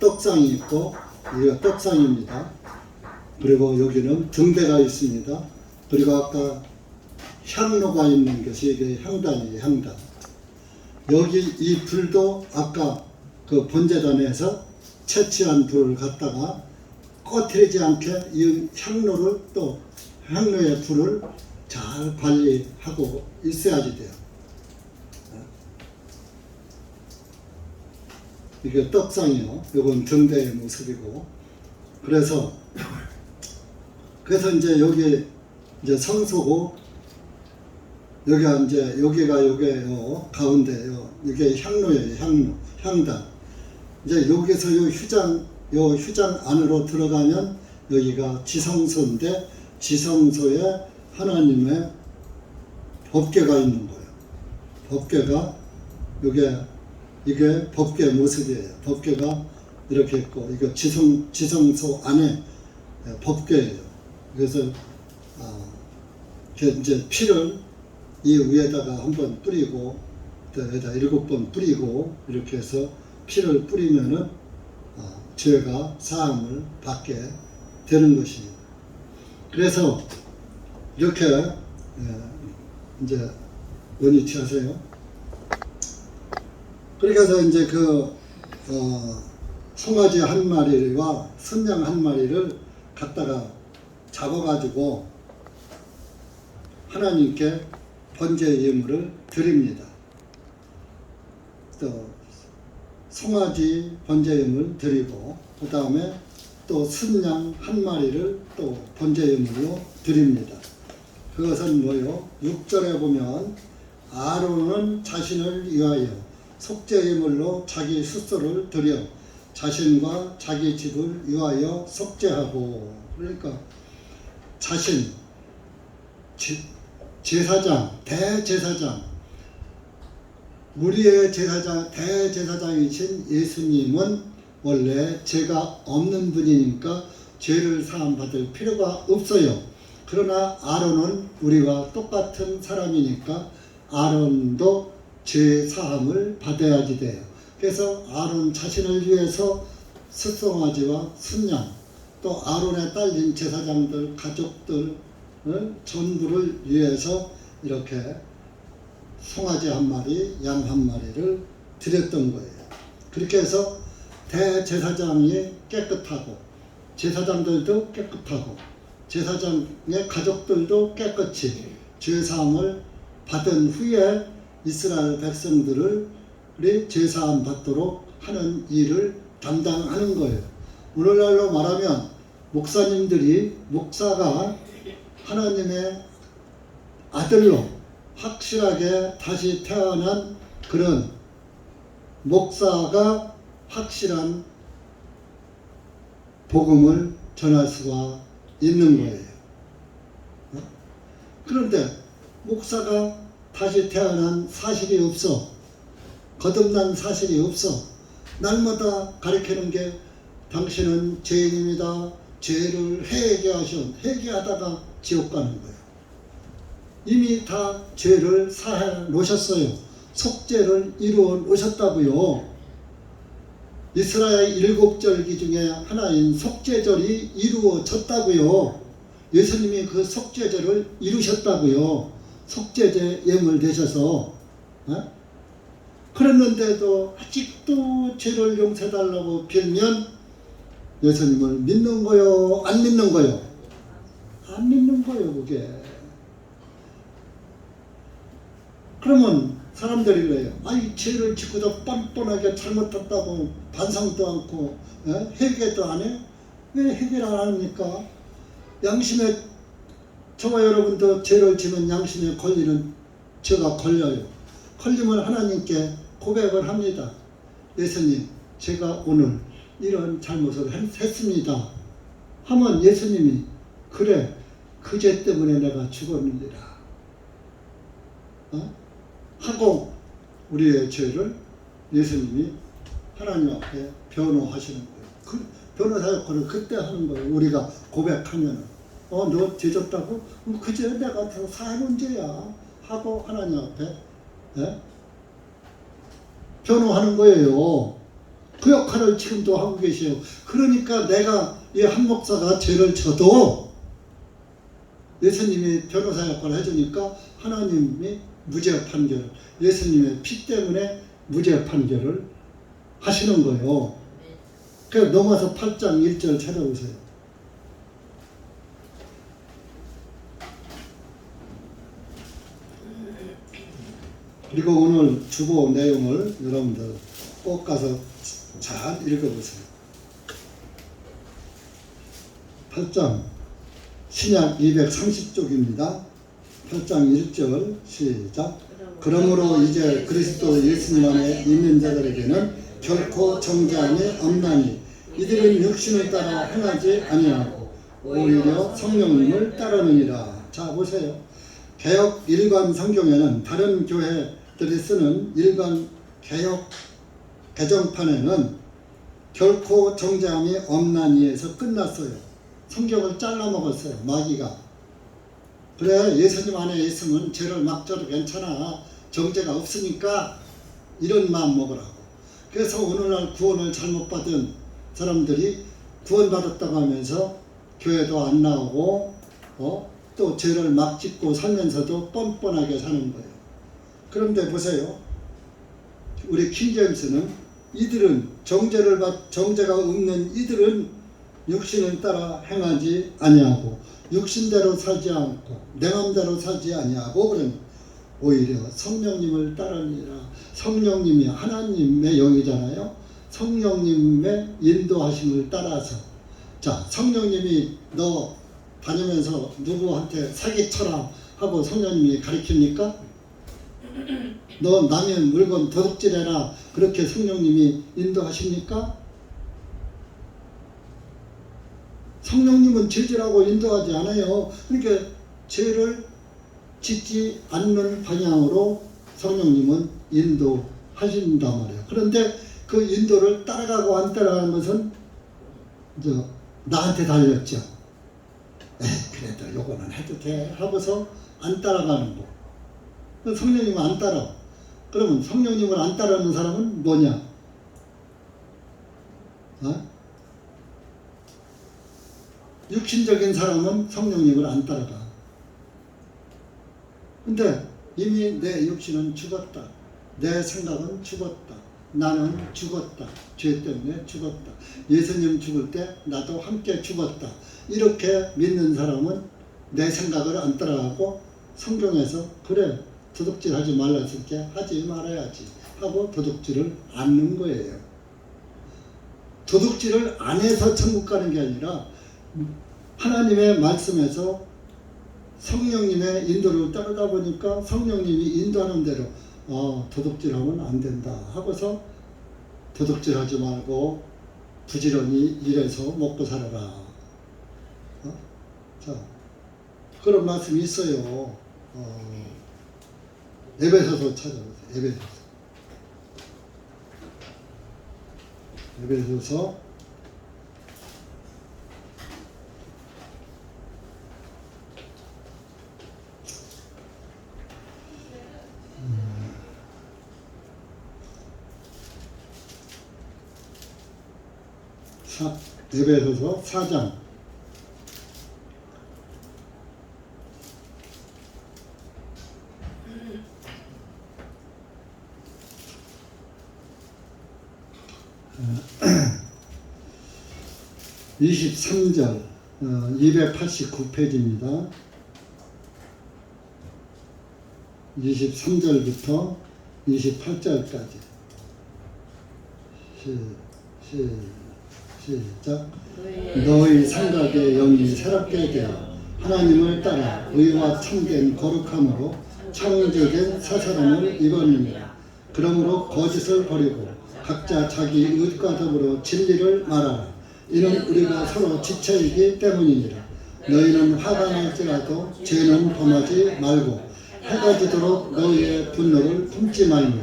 떡상이 있고, 여기가 떡상입니다. 그리고 여기는 등대가 있습니다. 그리고 아까 향로가 있는 것이 이게 향단이에요. 향단. 여기 이 불도 아까 그 번제단에서 채취한 불을 갖다가 꺼트리지 않게 이 향로를 또 향로의 불을 잘 관리하고 있어야지 돼요. 이게 떡상이요. 이건 등대의 모습이고. 그래서 이제 여기 이제 성소고, 여기가 가운데요. 이게 향로예요. 향단. 이제 여기서 요 휴장 안으로 들어가면 여기가 지성소인데, 지성소에 하나님의 법궤가 있는 거예요. 법궤가 이게 법궤 모습이에요. 법궤가 이렇게 있고, 이거 지성소 안에 법궤예요. 그래서 이제 피를 이 위에다가 한번 뿌리고, 여기다 7번 뿌리고, 이렇게 해서 피를 뿌리면은 죄가 사함을 받게 되는 것입니다. 그래서 이렇게 이제 원위치 하세요. 그렇게 해서 이제 송아지 한 마리와 순양 한 마리를 갖다가 잡아가지고 하나님께 번제 예물을 드립니다. 또 송아지 번제 예물 드리고, 그 다음에 또 순양 한 마리를 또 번제 예물로 드립니다. 그것은 뭐요? 6절에 보면 아론은 자신을 위하여 속죄 예물로 자기 스스로를 드려 자신과 자기 집을 위하여 속죄하고, 그러니까 자신, 제사장, 대제사장, 우리의 제사장, 대제사장이신 예수님은 원래 죄가 없는 분이니까 죄를 사함 받을 필요가 없어요. 그러나 아론은 우리와 똑같은 사람이니까 아론도 죄 사함을 받아야지 돼요. 그래서 아론 자신을 위해서 숫송아지와 순양, 또 아론의 딸린 제사장들, 가족들 전부를 위해서 이렇게 송아지 한 마리, 양 한 마리를 드렸던 거예요. 그렇게 해서 대제사장이 깨끗하고, 제사장들도 깨끗하고, 제사장의 가족들도 깨끗이 죄사함을 받은 후에 이스라엘 백성들을 죄사함 받도록 하는 일을 담당하는 거예요. 오늘날로 말하면 목사님들이 목사가 하나님의 아들로 확실하게 다시 태어난 그런 목사가 확실한 복음을 전할 수가 있는 거예요. 그런데 목사가 다시 태어난 사실이 없어. 거듭난 사실이 없어. 날마다 가르치는 게 당신은 죄인입니다. 죄를 회개하다가 지옥 가는 거예요. 이미 다 죄를 사해 놓으셨어요. 속죄를 이루어 놓으셨다고요. 이스라엘 7절기 중에 하나인 속죄절이 이루어졌다고요. 예수님이 그 속죄절을 이루셨다고요. 속죄제 예물 되셔서. 그랬는데도 아직도 죄를 용서해달라고 빌면 예수님을 믿는 거요? 안 믿는 거요? 안 믿는 거요, 그게. 그러면 사람들이 그래요. 아이, 죄를 짓고도 뻔뻔하게 잘못했다고 반성도 않고 회개도 안 해? 왜 회개를 안 합니까? 양심에, 저와 여러분도 죄를 지면 양심에 걸리는 죄가 걸려요. 걸리면 하나님께 고백을 합니다. 예수님, 제가 오늘 이런 잘못을 했습니다. 하면 예수님이 그래, 그 죄 때문에 내가 죽었느니라 하고 우리의 죄를 예수님이 하나님 앞에 변호하시는 거예요. 그 변호사 역할을 그때 하는 거예요. 우리가 고백하면 너 죄 졌다고? 그 죄 내가 다 사해놓은 죄야 하고 하나님 앞에 변호하는 거예요. 그 역할을 지금도 하고 계세요. 그러니까 내가 이 한 목사가 죄를 져도 예수님이 변호사 역할을 해주니까 하나님이 무죄 판결, 예수님의 피 때문에 무죄 판결을 하시는 거예요. 그래서 넘어서 8장 1절 찾아보세요. 그리고 오늘 주보 내용을 여러분들 꼭 가서 잘 읽어보세요. 8장 신약 230쪽입니다. 8장 1절 시작. 그러므로 이제 그리스도 예수님 안에 있는 자들에게는 결코 정죄함이 없나니 이들은 육신을 따라 행하지 아니하고 오히려 성령님을 따르느니라. 자, 보세요. 개역 일반 성경에는 다른 교회들이 쓰는 일반 개역 개정판에는 결코 정죄함이 없나니에서 끝났어요. 성경을 잘라먹었어요, 마귀가. 그래, 예수님 안에 있으면 죄를 막 져도 괜찮아. 정죄가 없으니까 이런 마음 먹으라고. 그래서 오늘날 구원을 잘못 받은 사람들이 구원받았다고 하면서 교회도 안 나오고 또 죄를 막 짓고 살면서도 뻔뻔하게 사는 거예요. 그런데 보세요. 우리 킹제임스는 이들은 정죄가 없는 이들은 육신을 따라 행하지 아니하고 육신대로 살지 않고 내 맘대로 살지 아니하고 그러니 오히려 성령님을 따르니라. 성령님이 하나님의 영이잖아요. 성령님의 인도하심을 따라서. 자, 성령님이 너 다니면서 누구한테 사기쳐라 하고 성령님이 가르칩니까? 너 남의 물건 도둑질해라 그렇게 성령님이 인도하십니까? 성령님은 죄질하고 인도하지 않아요. 그러니까 죄를 짓지 않는 방향으로 성령님은 인도하신단 말이에요. 그런데 그 인도를 따라가고 안 따라가는 것은 나한테 달렸죠. 그래도 요거는 해도 돼 하고서 안 따라가는 거. 성령님은 안 따라. 그러면 성령님을 안 따르는 사람은 뭐냐? 육신적인 사람은 성령님을 안 따라가. 근데 이미 내 육신은 죽었다. 내 생각은 죽었다. 나는 죽었다. 죄 때문에 죽었다. 예수님 죽을 때 나도 함께 죽었다. 이렇게 믿는 사람은 내 생각을 안 따라가고 성경에서 그래 도둑질 하지 말라 했을 때 하지 말아야지 하고 도둑질을 않는 거예요. 도둑질을 안 해서 천국 가는 게 아니라 하나님의 말씀에서 성령님의 인도를 따르다 보니까 성령님이 인도하는 대로 도둑질하면 안 된다 하고서 도둑질하지 말고 부지런히 일해서 먹고 살아라. 자, 그런 말씀이 있어요. 에베소서 찾아보세요. 에베소서 4장 23절 289페이지입니다. 23절부터 28절까지 시작. 너희 생각의 영이 새롭게 되어 하나님을 따라 의와 참된 거룩함으로 창조된 새 사람을 입었느니라. 그러므로 거짓을 버리고 각자 자기 의과 더불어 진리를 말하라. 이는 우리가 서로 지체이기 때문이니라. 너희는 화가 날지라도 죄는 범하지 말고 해가 지도록 너희의 분노를 품지 말며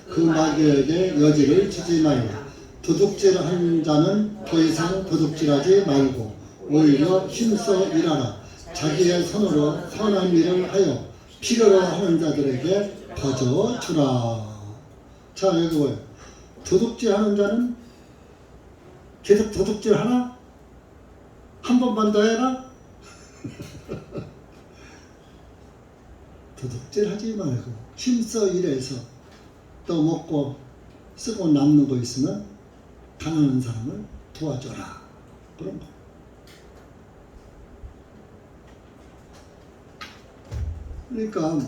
그 마귀에게 여지를 주지 말라. 도둑질하는 자는 더 이상 도둑질하지 말고 오히려 힘써 일하라. 자기의 손으로 선한 일을 하여 필요로 하는 자들에게 거저 주라. 자, 여기 뭐예요? 도둑질하는 자는 계속 도둑질하나? 한 번만 더 해라? 도둑질하지 말고 힘써 일해서 또 먹고 쓰고 남는 거 있으면 가난한 사람을 도와줘라. 그런 거. 그러니까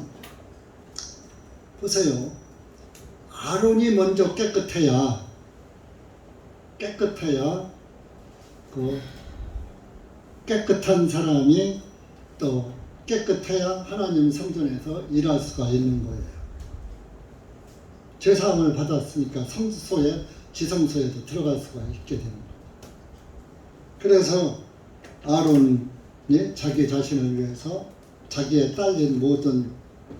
보세요. 아론이 먼저 깨끗해야 그 깨끗한 사람이 또 깨끗해야 하나님 성전에서 일할 수가 있는 거예요. 제사함을 받았으니까 성소에 지성소에도 들어갈 수가 있게 되는 거예요. 그래서 아론이 자기 자신을 위해서 자기의 딸린 모든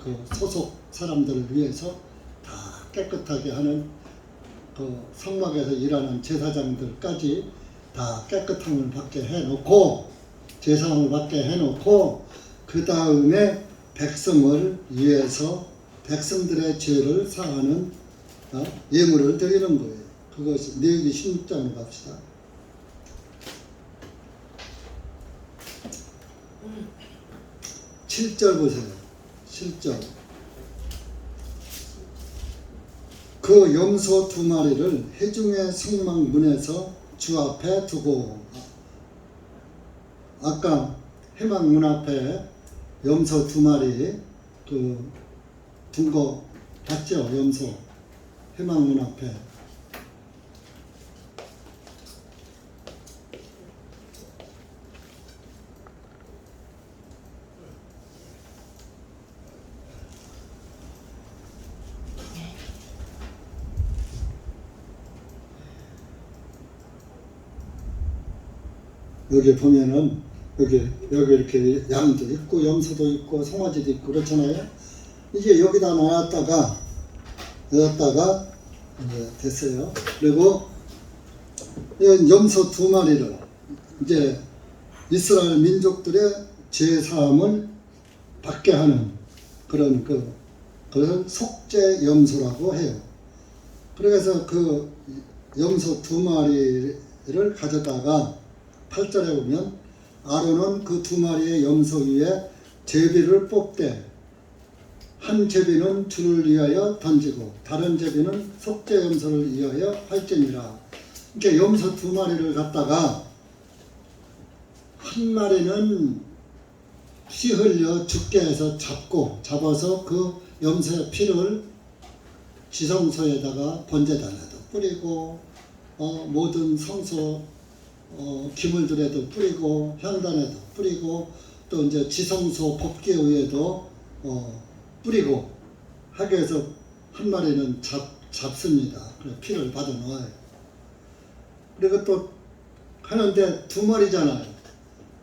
그 소속 사람들을 위해서 다 깨끗하게 하는 그 성막에서 일하는 제사장들까지 다 깨끗함을 받게 해놓고 제사함을 받게 해놓고 그 다음에 백성을 위해서 백성들의 죄를 사하는 예물을 드리는 거예요. 그것이 레위기 16장으로 갑시다. 7절 보세요. 7절. 그 염소 2마리를 회중의 성막 문에서 주 앞에 두고, 아까 회막 문 앞에 염소 2마리 둔 거 봤죠? 염소 회막 문 앞에. 여기 보면은 여기 이렇게 양도 있고 염소도 있고 송아지도 있고 그렇잖아요. 이제 여기다 놨다가 이제 됐어요. 그리고 이 염소 2마리를 이제 이스라엘 민족들의 죄 사함을 받게 하는 그런 그걸 속죄 염소라고 해요. 그래서 그 염소 2마리를 가져다가 8절에 보면 아론은 그 2마리의 염소 위에 제비를 뽑되 한 제비는 주를 위하여 던지고 다른 제비는 속죄 염소를 위하여 할지니라. 이렇게 염소 2마리를 갖다가 한 마리는 피 흘려 죽게 해서 잡아서 그 염소의 피를 지성소에다가 번제단에도 뿌리고 모든 성소 기물들에도 뿌리고 향단에도 뿌리고 또 이제 지성소 법계의에도 뿌리고 하기 위해서 한 마리는 잡습니다. 그래서 피를 받아 놓아요. 그리고 또 하는데 두 마리잖아요.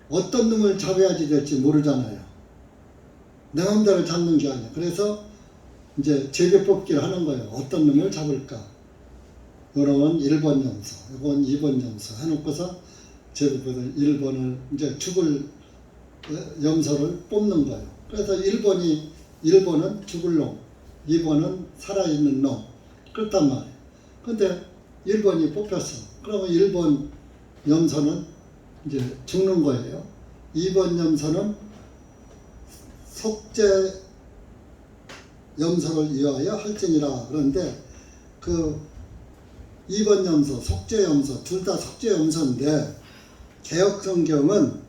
어떤 놈을 잡아야지 될지 모르잖아요. 내 마음대로 잡는 게 아니에요. 그래서 이제 제비뽑기를 하는 거예요. 어떤 놈을 잡을까? 이건 1번 염소, 이건 2번 염소 해놓고서 제비뽑기 1번을 이제 죽을 염소를 뽑는 거예요. 그래서 1번은 죽을 놈, 2번은 살아있는 놈. 그렇단 말이에요. 근데 1번이 뽑혔어. 그러면 1번 염소는 이제 죽는 거예요. 2번 염소는 속죄 염소를 위하여 할지니라. 그런데 그 2번 염소, 속죄 염소, 둘 다 속죄 염소인데 개혁성경은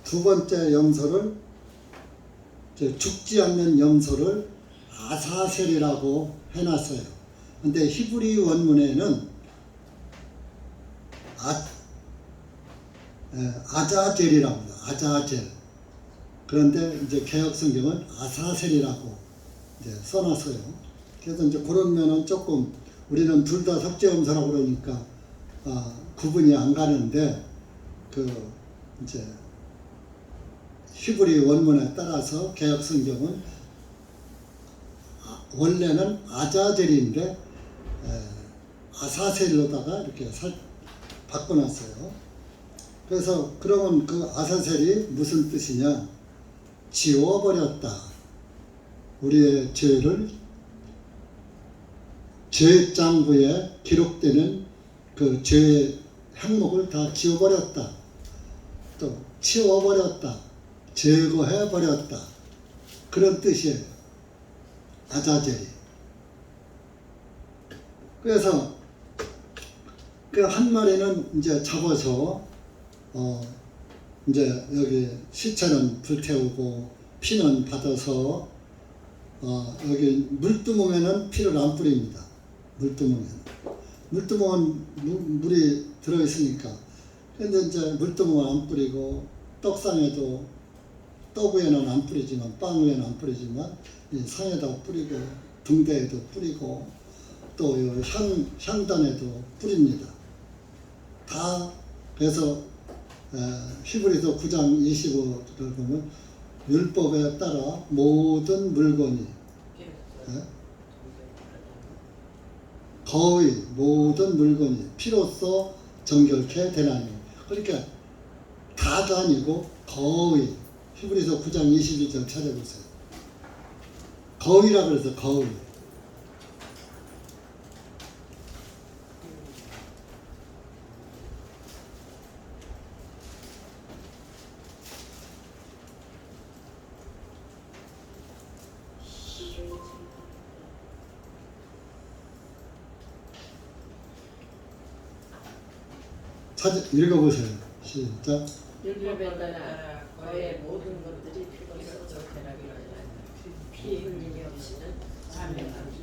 두 번째 염소를 죽지 않는 염소를 아사셀이라고 해놨어요. 근데 히브리 원문에는 아자젤이라고 합니다. 아자젤. 그런데 이제 개혁성경은 아사셀이라고 이제 써놨어요. 그래서 이제 그런 면은 조금 우리는 둘 다 속죄염소라고 그러니까 구분이 안 가는데 이제 히브리 원문에 따라서 개혁성경은 원래는 아자젤인데 아사셀로다가 이렇게 바꿔놨어요. 그래서 그러면 그 아사셀이 무슨 뜻이냐? 지워버렸다. 우리의 죄를 죄장부에 기록되는 그 죄의 항목을 다 지워버렸다. 또 치워버렸다. 제거해버렸다. 그런 뜻이에요. 아자젤이. 그래서 그 한 마리는 이제 잡아서 이제 여기 시체는 불태우고 피는 받아서 여기 물두멍에는 피를 안 뿌립니다. 물두멍은 물이 들어있으니까. 근데 이제 물두멍은 안 뿌리고 떡상에도 떡 위에는 안 뿌리지만 빵 위에는 안 뿌리지만 이 상에다 뿌리고 등대에도 뿌리고 또 향단에도 뿌립니다. 다 그래서 히브리서 9장 25절을 보면 율법에 따라 모든 물건이 거의 모든 물건이 피로써 정결케 되나니. 그러니까 다가 아니고 거의. 히브리서 9장 22절 찾아보세요. 거의라 그래서 거의. 읽어보세요. 시작. 율법에 따라 거의 모든 것들이 피로써 정결하게 하라. 피 흘림이 없이는 자멸하기.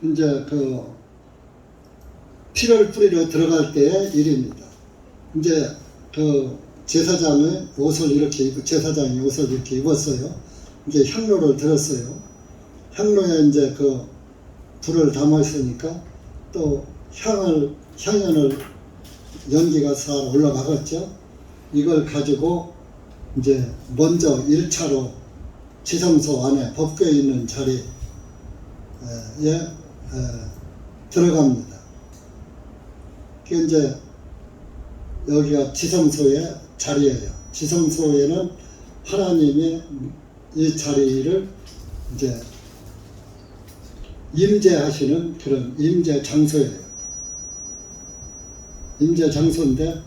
이제 피를 뿌리러 들어갈 때의 일입니다. 이제 제사장의 옷을 제사장이 옷을 이렇게 입었어요. 이제 향로를 들었어요. 향로에 이제 불을 담았으니까 또 향연을 연기가 잘 올라가겠죠. 이걸 가지고 이제 먼저 1차로 지성소 안에 법궤에 있는 자리에 들어갑니다. 이제 여기가 지성소의 자리예요. 지성소에는 하나님이 이 자리를 이제 임재하시는 그런 임재 장소예요. 임재 장소인데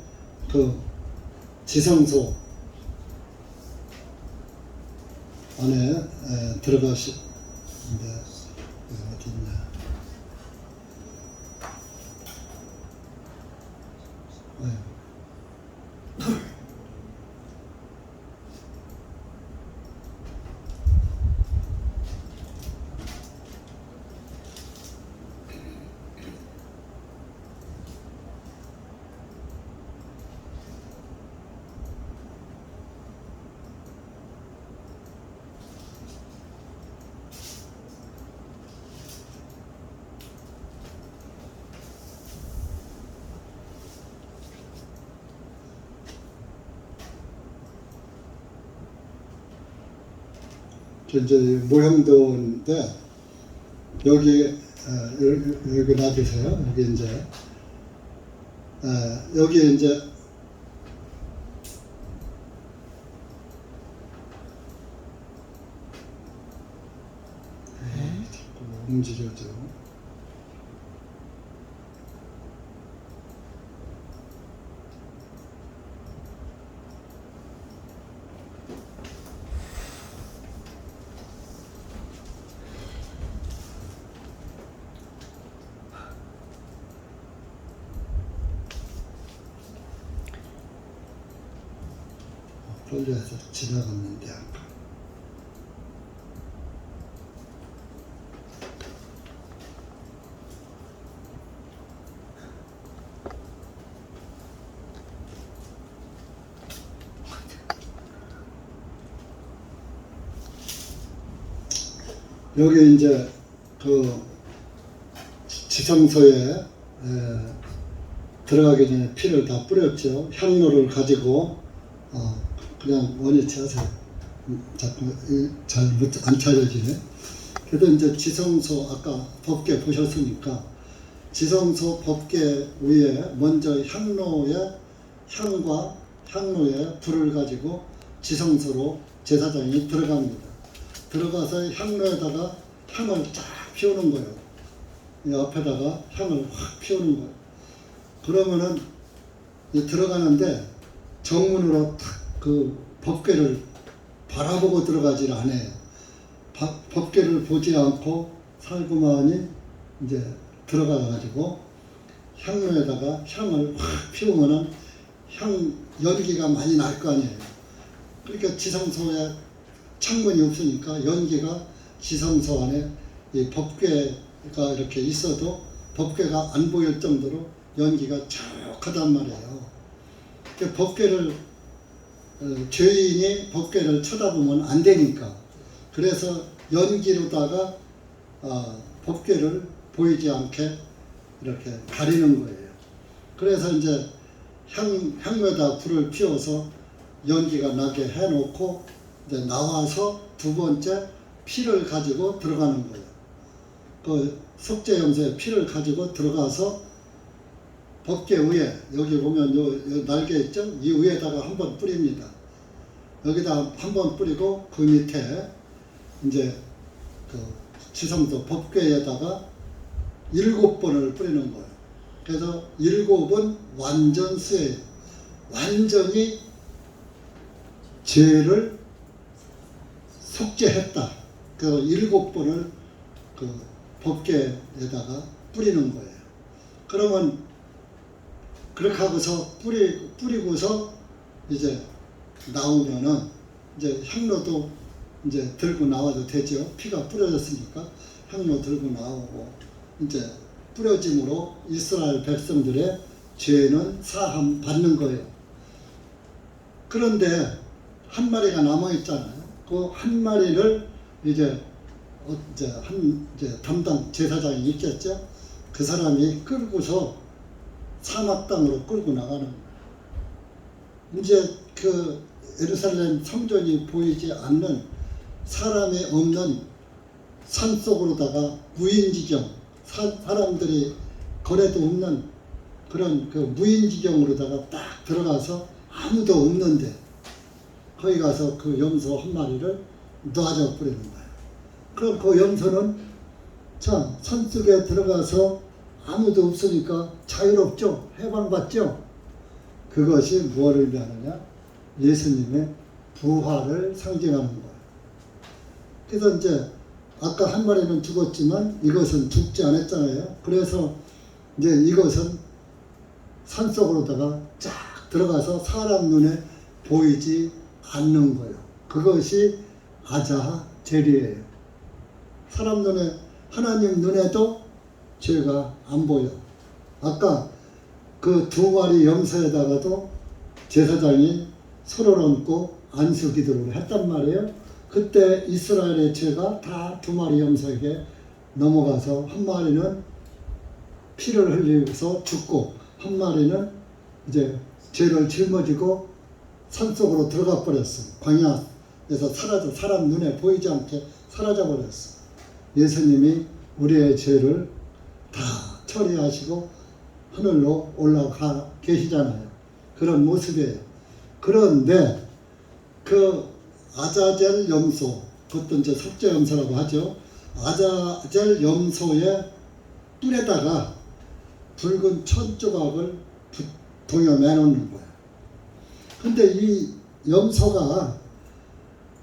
지성소 안에 들어가시는데 어디 있냐? 이제 모형도인데 여기 여기 놔두세요. 여기 이제 여기 이제 자꾸 움직여져. 걸려서 지나갔는데 아까. 여기 이제 그 지성소에 들어가기 전에 피를 다 뿌렸죠. 향로를 가지고 그냥 원위치 하세요. 자꾸 잘 안 차려지네. 그래도 이제 지성소 아까 법궤 보셨으니까 지성소 법궤 위에 먼저 향로에 향과 향로에 불을 가지고 지성소로 제사장이 들어갑니다. 들어가서 향로에다가 향을 쫙 피우는 거예요. 이 앞에다가 향을 확 피우는 거예요. 그러면은 들어가는데 정문으로 탁 그 법궤를 바라보고 들어가질 않아요. 법궤를 보지 않고 살구만이 이제 들어가가지고 향로에다가 향을 확 피우면은 향 연기가 많이 날 거 아니에요. 그러니까 지성소에 창문이 없으니까 연기가 지성소 안에 이 법궤가 이렇게 있어도 법궤가 안 보일 정도로 연기가 촉하단 말이에요. 그 법궤를 죄인이 법궤를 쳐다보면 안 되니까 그래서 연기로다가 법궤를 보이지 않게 이렇게 가리는 거예요. 그래서 이제 향로에다 불을 피워서 연기가 나게 해놓고 이제 나와서 두 번째 피를 가지고 들어가는 거예요. 그 속죄염소에 피를 가지고 들어가서 법궤 위에 여기 보면 요 날개 있죠? 이 위에다가 한번 뿌립니다. 여기다 한번 뿌리고 그 밑에 이제 그 지성소 법궤에다가 7번을 뿌리는 거예요. 그래서 7은 완전수예요. 완전히 죄를 속죄했다. 그 7번을 그 법궤에다가 뿌리는 거예요. 그러면 그렇게 하고서 뿌리고서 이제 나오면은 이제 향로도 이제 들고 나와도 되죠. 피가 뿌려졌으니까 향로 들고 나오고 이제 뿌려짐으로 이스라엘 백성들의 죄는 사함 받는 거예요. 그런데 한 마리가 남아 있잖아요. 그 한 마리를 이제 담당 제사장이 있겠죠. 그 사람이 끌고서 사막 땅으로 끌고 나가는 거예요. 이제 그 예루살렘 성전이 보이지 않는 사람이 없는 산속으로다가 무인지경, 사람들이 거래도 없는 그런 그 무인지경으로다가 딱 들어가서 아무도 없는데 거기 가서 그 염소 한 마리를 놔줘 버리는 거예요. 그럼 그 염소는 참 산속에 들어가서 아무도 없으니까 자유롭죠. 해방받죠. 그것이 뭐를 의미하느냐? 예수님의 부활을 상징하는 거예요. 그래서 이제 아까 한 마리는 죽었지만 이것은 죽지 않았잖아요. 그래서 이제 이것은 산속으로다가 쫙 들어가서 사람 눈에 보이지 않는 거예요. 그것이 아자하 제리예요. 사람 눈에, 하나님 눈에도 죄가 안 보여. 아까 그 2마리 염소에다가도 제사장이 손을 얹고 안수 기도를 했단 말이에요. 그때 이스라엘의 죄가 다 2마리 염소에게 넘어가서 한 마리는 피를 흘리면서 죽고 한 마리는 이제 죄를 짊어지고 산속으로 들어가 버렸어. 광야 그래서 사람 눈에 보이지 않게 사라져버렸어. 예수님이 우리의 죄를 다 처리하시고 하늘로 올라가 계시잖아요. 그런 모습이에요. 그런데 그 아자젤 염소, 그것도 이제 석재 염소라고 하죠. 아자젤 염소의 뿔에다가 붉은 천 조각을 동여매 놓는 거야. 근데 이 염소가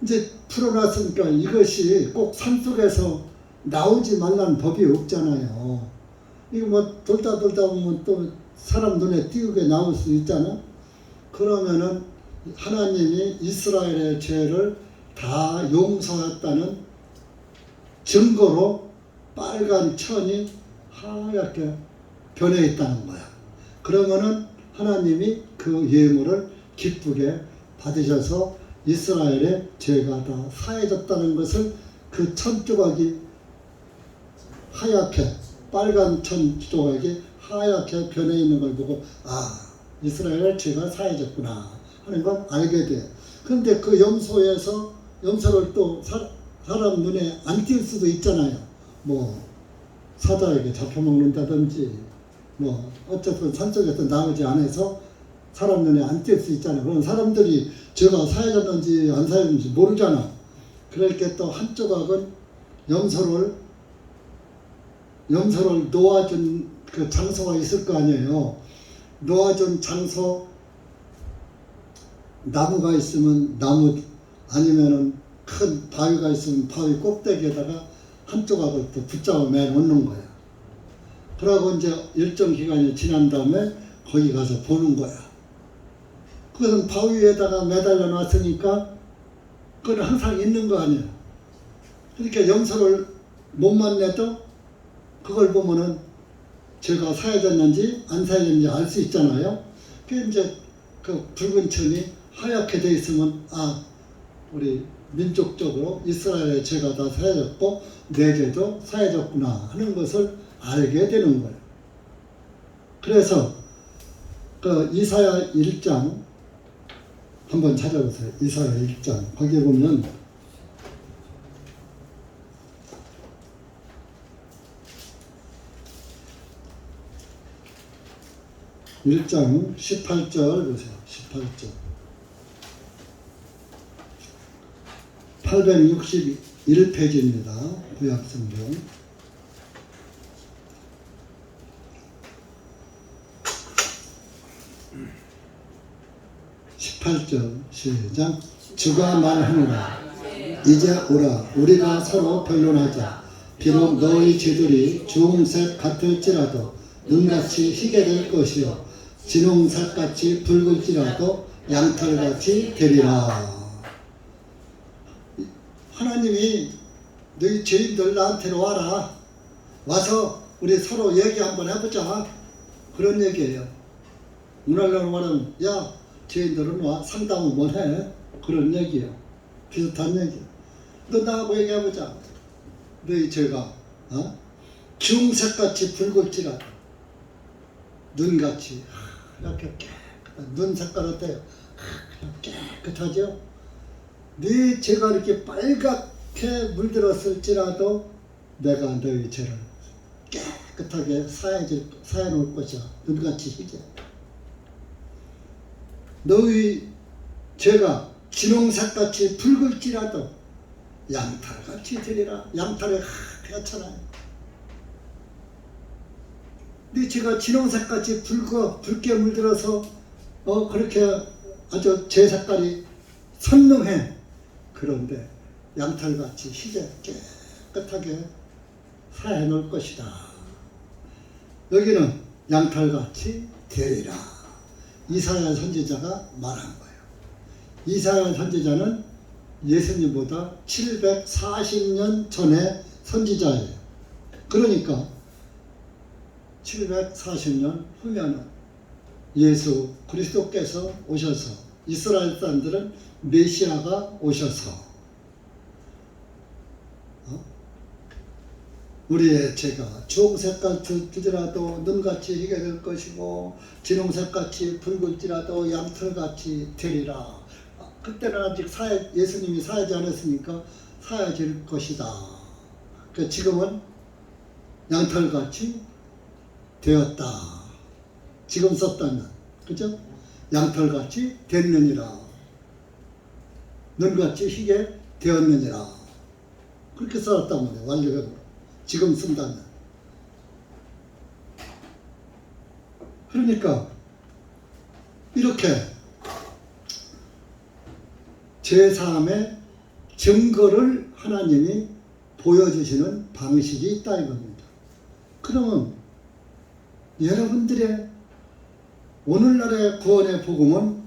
이제 풀어놨으니까 이것이 꼭 산속에서 나오지 말라는 법이 없잖아요. 이거 뭐 돌다 보면 또 사람 눈에 띄우게 나올 수 있잖아. 그러면은 하나님이 이스라엘의 죄를 다 용서했다는 증거로 빨간 천이 하얗게 변해 있다는 거야. 그러면은 하나님이 그 예물을 기쁘게 받으셔서 이스라엘의 죄가 다 사해졌다는 것을 그 천 조각이 하얗게, 빨간 천 조각이 하얗게 변해 있는 걸 보고, 아, 이스라엘의 죄가 사해졌구나 하는 걸 알게 돼. 근데 그 염소를 또 사람 눈에 안 띌 수도 있잖아요. 뭐 사자에게 잡혀먹는다든지 뭐 어쨌든 산속에서 나오지 않아서 사람 눈에 안 띌 수 있잖아요. 그럼 사람들이 죄가 사해졌는지 안 사해졌는지 모르잖아. 그러니까 또 한 조각은 염소를 놓아준 그 장소가 있을 거 아니에요. 놓아준 장소, 나무가 있으면 나무, 아니면은 큰 바위가 있으면 바위 꼭대기에다가 한 조각을 또 붙잡아 매 놓는 거야. 그러고 이제 일정 기간이 지난 다음에 거기 가서 보는 거야. 그것은 바위에다가 매달려 놨으니까 그건 항상 있는 거 아니야. 그러니까 염소를 몸만 내도 그걸 보면은 죄가 사해졌는지 안 사해졌는지 알 수 있잖아요. 그 이제 그 붉은 천이 하얗게 돼 있으면, 아, 우리 민족적으로 이스라엘의 죄가 다 사해졌고 내 죄도 사해졌구나 하는 것을 알게 되는 거예요. 그래서 그 이사야 1장 한번 찾아보세요. 이사야 1장 거기에 보면 1장 18절 보세요. 18절 861페이지입니다. 구약성경 18절 시작. 주가 말하노라 이제 오라 우리가 서로 변론하자. 비록 너희 죄들이 주홍색 같을지라도 눈같이 희게 될 것이요 진홍색같이 붉을지라도 양털같이 되리라. 하나님이 너희 죄인들 나한테로 와라. 와서 우리 서로 얘기 한번 해보자. 그런 얘기예요. 오늘날 말하면 야 죄인들은 와 상담은 뭘 해? 그런 얘기예요. 비슷한 얘기예요. 너 나하고 얘기해보자. 너희 죄가 주홍색같이 붉을지라도 눈같이 이렇게 깨끗한 눈 색깔 어때요? 깨끗하죠? 네 죄가 이렇게 빨갛게 물들었을지라도 내가 너희 죄를 깨끗하게 사해 놓을 것이야. 눈같이 희게. 너희 죄가 진홍색같이 붉을지라도 양털같이 되리라. 양털이 하얗잖아요. 네 죄가 진홍색같이 붉게 물들어서 그렇게 아주 죄 색깔이 선명해. 그런데 양털같이 희게 깨끗하게 사해 놓을 것이다. 여기는 양털같이 되리라. 이사야 선지자가 말한 거예요. 이사야 선지자는 예수님보다 740년 전의 선지자예요. 그러니까 740년 후면은 예수 그리스도께서 오셔서 이스라엘 사람들은 메시아가 오셔서 우리의 죄가 주홍색같을지라도 눈같이 희게 될 것이고 진홍색같이 붉을지라도 양털같이 되리라. 그때는 아직 예수님이 사하지 않았으니까 사해질 것이다. 그러니까 지금은 양털같이 되었다. 지금 썼다면, 그죠? 양털같이 됐느니라. 눈같이 희게 되었느니라. 그렇게 써놨단 말이에요. 완료형으로. 지금 쓴다면. 그러니까 이렇게 제3의 증거를 하나님이 보여주시는 방식이 있다 이겁니다. 그러면 여러분들의 오늘날의 구원의 복음은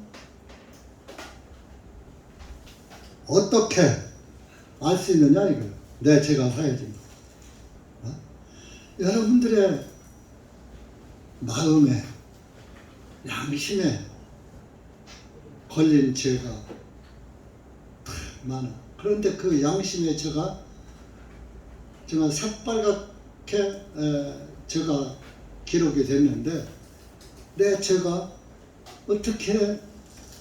어떻게 알 수 있느냐 이거예요. 내 죄가 사해진 거. 여러분들의 마음에 양심에 걸린 죄가 많아. 그런데 그 양심의 죄가 정말 새빨갛게 죄가 기록이 됐는데 내 죄가 어떻게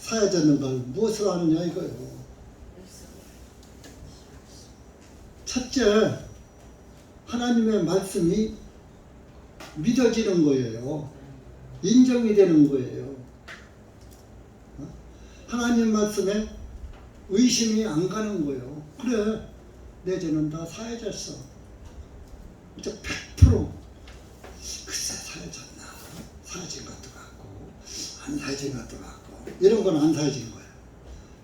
사해졌는가 무엇을 아느냐 이거예요. 첫째, 하나님의 말씀이 믿어지는 거예요. 인정이 되는 거예요. 하나님 말씀에 의심이 안 가는 거예요. 그래, 내 죄는 다 사해졌어. 이제 100% 글쎄 사해졌나? 사해진 것도 같고 안 사해진 것도 같고 이런 건 안 사해진 거예요.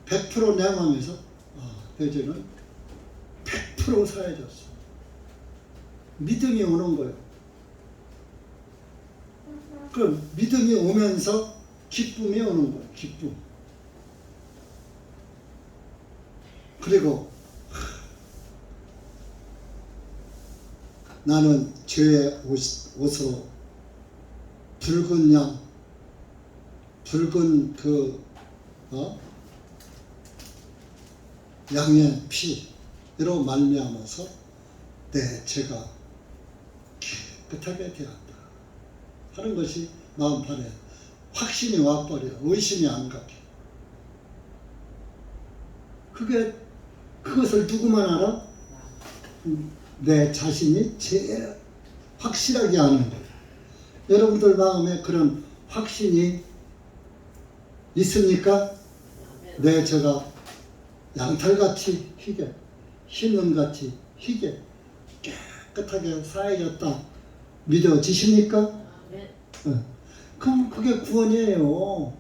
100% 내 마음에서 내 죄는 100% 사해졌어. 믿음이 오는 거예요. 그럼 믿음이 오면서 기쁨이 오는 거예요. 기쁨. 그리고 나는 죄의 옷으로 붉은 양, 붉은 양의 피로 말미암아서 내 죄가 깨끗하게 되었다 하는 것이 마음판에 확신이 와버려. 의심이 안 가게. 그것을 누구만 알아? 내 자신이 제일 확실하게 아는 거예요. 여러분들 마음에 그런 확신이 있습니까? 내 죄가 양털같이 희게, 흰눈같이 희게 깨끗하게 사해졌다 믿어지십니까? 네. 그럼 그게 구원이에요.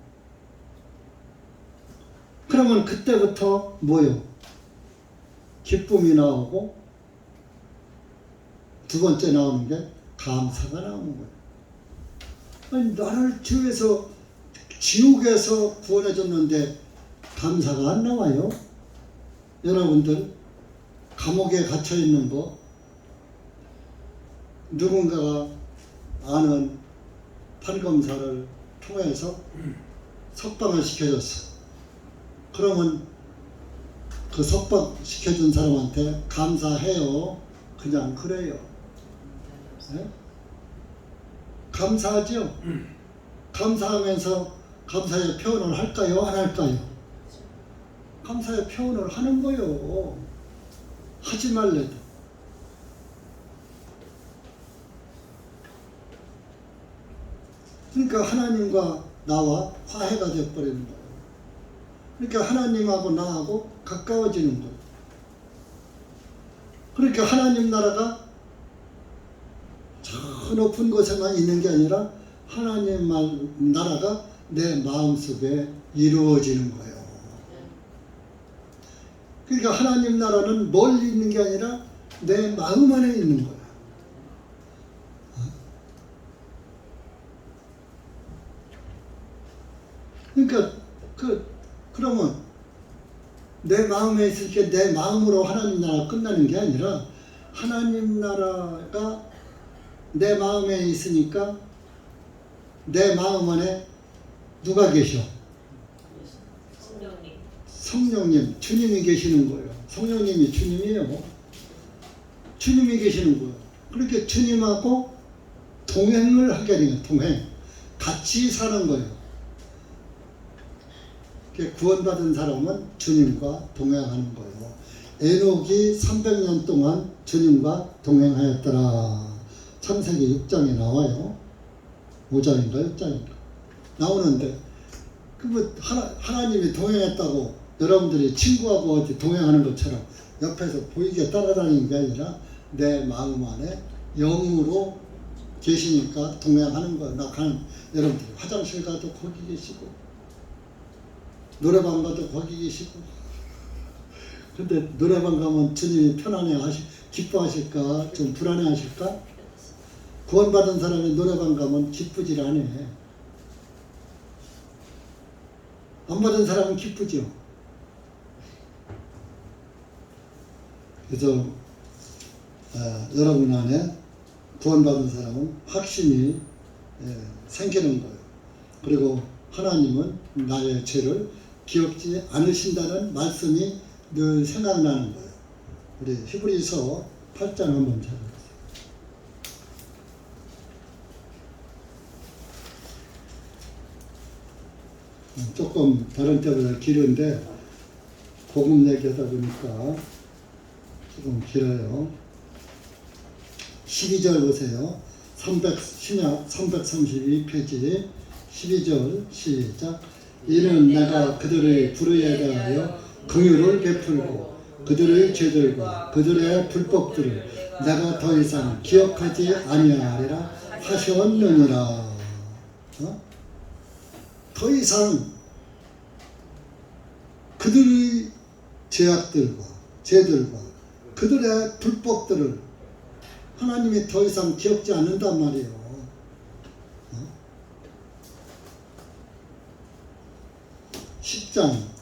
그러면 그때부터 뭐요? 기쁨이 나오고 두 번째 나오는 게 감사가 나오는 거예요. 아니, 나를 주에서 지옥에서 구원해줬는데 감사가 안 나와요? 여러분들 감옥에 갇혀있는 거 누군가가 아는 판검사를 통해서 석방을 시켜줬어. 그러면 그 석방 시켜준 사람한테 감사해요? 그냥 그래요? 네? 감사하죠? 감사하면서 감사의 표현을 할까요? 안 할까요? 감사의 표현을 하는 거요. 하지 말래도. 그러니까 하나님과 나와 화해가 되어버리는 거예요. 그러니까 하나님하고 나하고 가까워지는 거예요. 그러니까 하나님 나라가 저 높은 곳에만 있는 게 아니라 하나님 나라가 내 마음속에 이루어지는 거예요. 그러니까 하나님 나라는 멀리 있는 게 아니라 내 마음 안에 있는 거예요. 그러니까 그러면 내 마음에 있을 때 내 마음으로 하나님 나라가 끝나는 게 아니라 하나님 나라가 내 마음에 있으니까 내 마음 안에 누가 계셔? 성령님. 성령님, 주님이 계시는 거예요. 성령님이 주님이에요. 주님이 계시는 거예요. 그렇게 주님하고 동행을 하게 되는 거예요. 동행. 같이 사는 거예요. 구원받은 사람은 주님과 동행하는 거예요. 에녹이 300년 동안 주님과 동행하였더라. 창세기 6장에 나와요. 5장인가 6장인가 나오는데 하나님이 동행했다고 여러분들이 친구하고 어디 동행하는 것처럼 옆에서 보이게 따라다니는 게 아니라 내 마음 안에 영으로 계시니까 동행하는 거예요. 여러분들이 화장실 가도 거기 계시고 노래방 가도 거기 계시고. 근데 노래방 가면 주님이 기뻐하실까? 좀 불안해하실까? 구원받은 사람이 노래방 가면 기쁘질 않아. 안 받은 사람은 기쁘죠. 그래서 여러분 안에 구원받은 사람은 확신이 생기는 거예요. 그리고 하나님은 나의 죄를 기억지 않으신다는 말씀이 늘 생각나는 거예요. 우리 히브리서 8장 한번 찾아보세요. 조금 다른 때보다 길은데 복음 얘기하다 보니까 조금 길어요. 12절 보세요. 신약 332페이지 12절 시작. 이는 내가 그들의 불의에 대하여 긍휼을 베풀고 그들의 죄들과 그들의 불법들을 내가 더 이상 기억하지 아니하리라 하셨느니라. 더 이상 그들의 죄악들과 죄들과 그들의 불법들을 하나님이 더 이상 기억지 않는단 말이에요. 10장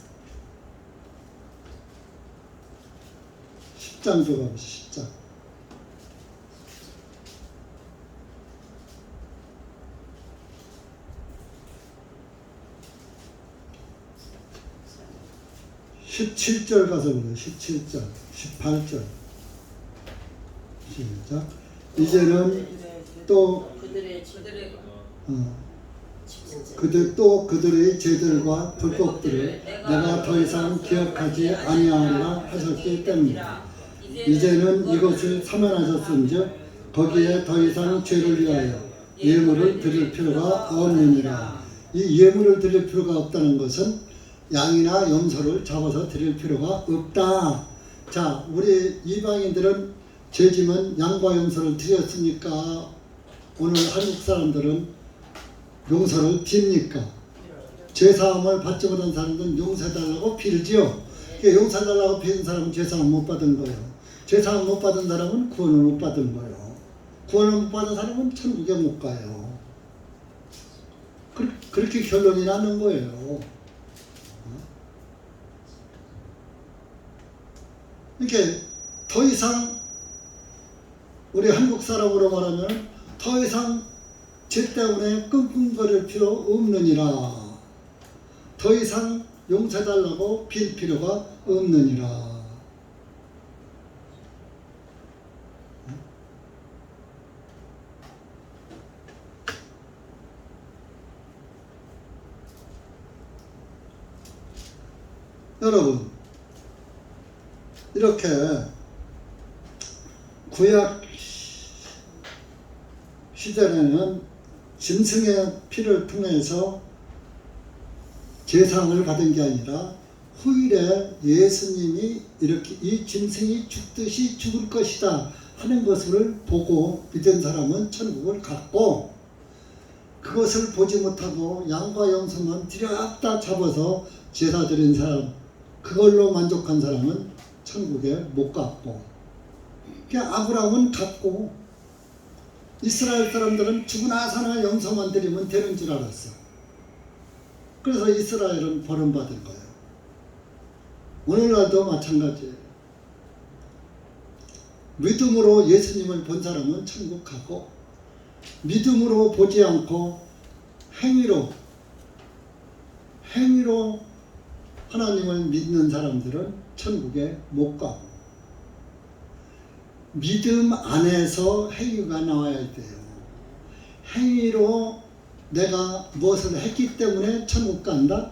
들어가보시죠. 10장. (17절) 가서 보세요. 17절, 18절. 시작. 이제는 또 그들의 죄들과 불법들을 내가 더 이상 기억하지 아니하리라 하셨기 때문이다. 이제는 이것을 사면하셨은즉 거기에 더 이상 죄를 위하여 예물을 드릴 필요가 없느니라. 이 예물을 드릴 필요가 없다는 것은 양이나 염소를 잡아서 드릴 필요가 없다. 자, 우리 이방인들은 죄지면 양과 염소를 드렸으니까 오늘 한국 사람들은 용서를 빕니까? 죄사함을 받지 못한 사람들은 용서해달라고 빌지요. 용서해달라고 비는 사람은 죄사함 못 받은 거예요. 죄사함 못 받은 사람은 구원을 못 받은 거예요. 구원을 못 받은 사람은 천국에 못 가요. 그렇게 결론이 나는 거예요. 이렇게 더 이상 우리 한국 사람으로 말하면 더 이상 죄 때문에 끙끙거릴 필요 없느니라. 더 이상 용서해달라고 빌 필요가 없느니라. 여러분, 이렇게 구약 시대에는 짐승의 피를 통해서 제사를 받은 게 아니라 후일에 예수님이 이렇게 이 짐승이 죽듯이 죽을 것이다 하는 것을 보고 믿은 사람은 천국을 갔고, 그것을 보지 못하고 양과 염소만 들여다 잡아서 제사 드린 사람, 그걸로 만족한 사람은 천국에 못 갔고, 아브라함은 갔고, 이스라엘 사람들은 죽으나 사나 염소만 드리면 되는 줄 알았어. 그래서 이스라엘은 버림받은 거예요. 오늘날도 마찬가지예요. 믿음으로 예수님을 본 사람은 천국 가고, 믿음으로 보지 않고 행위로 하나님을 믿는 사람들은 천국에 못 가고, 믿음 안에서 행위가 나와야 돼요. 행위로 내가 무엇을 했기 때문에 천국 간다?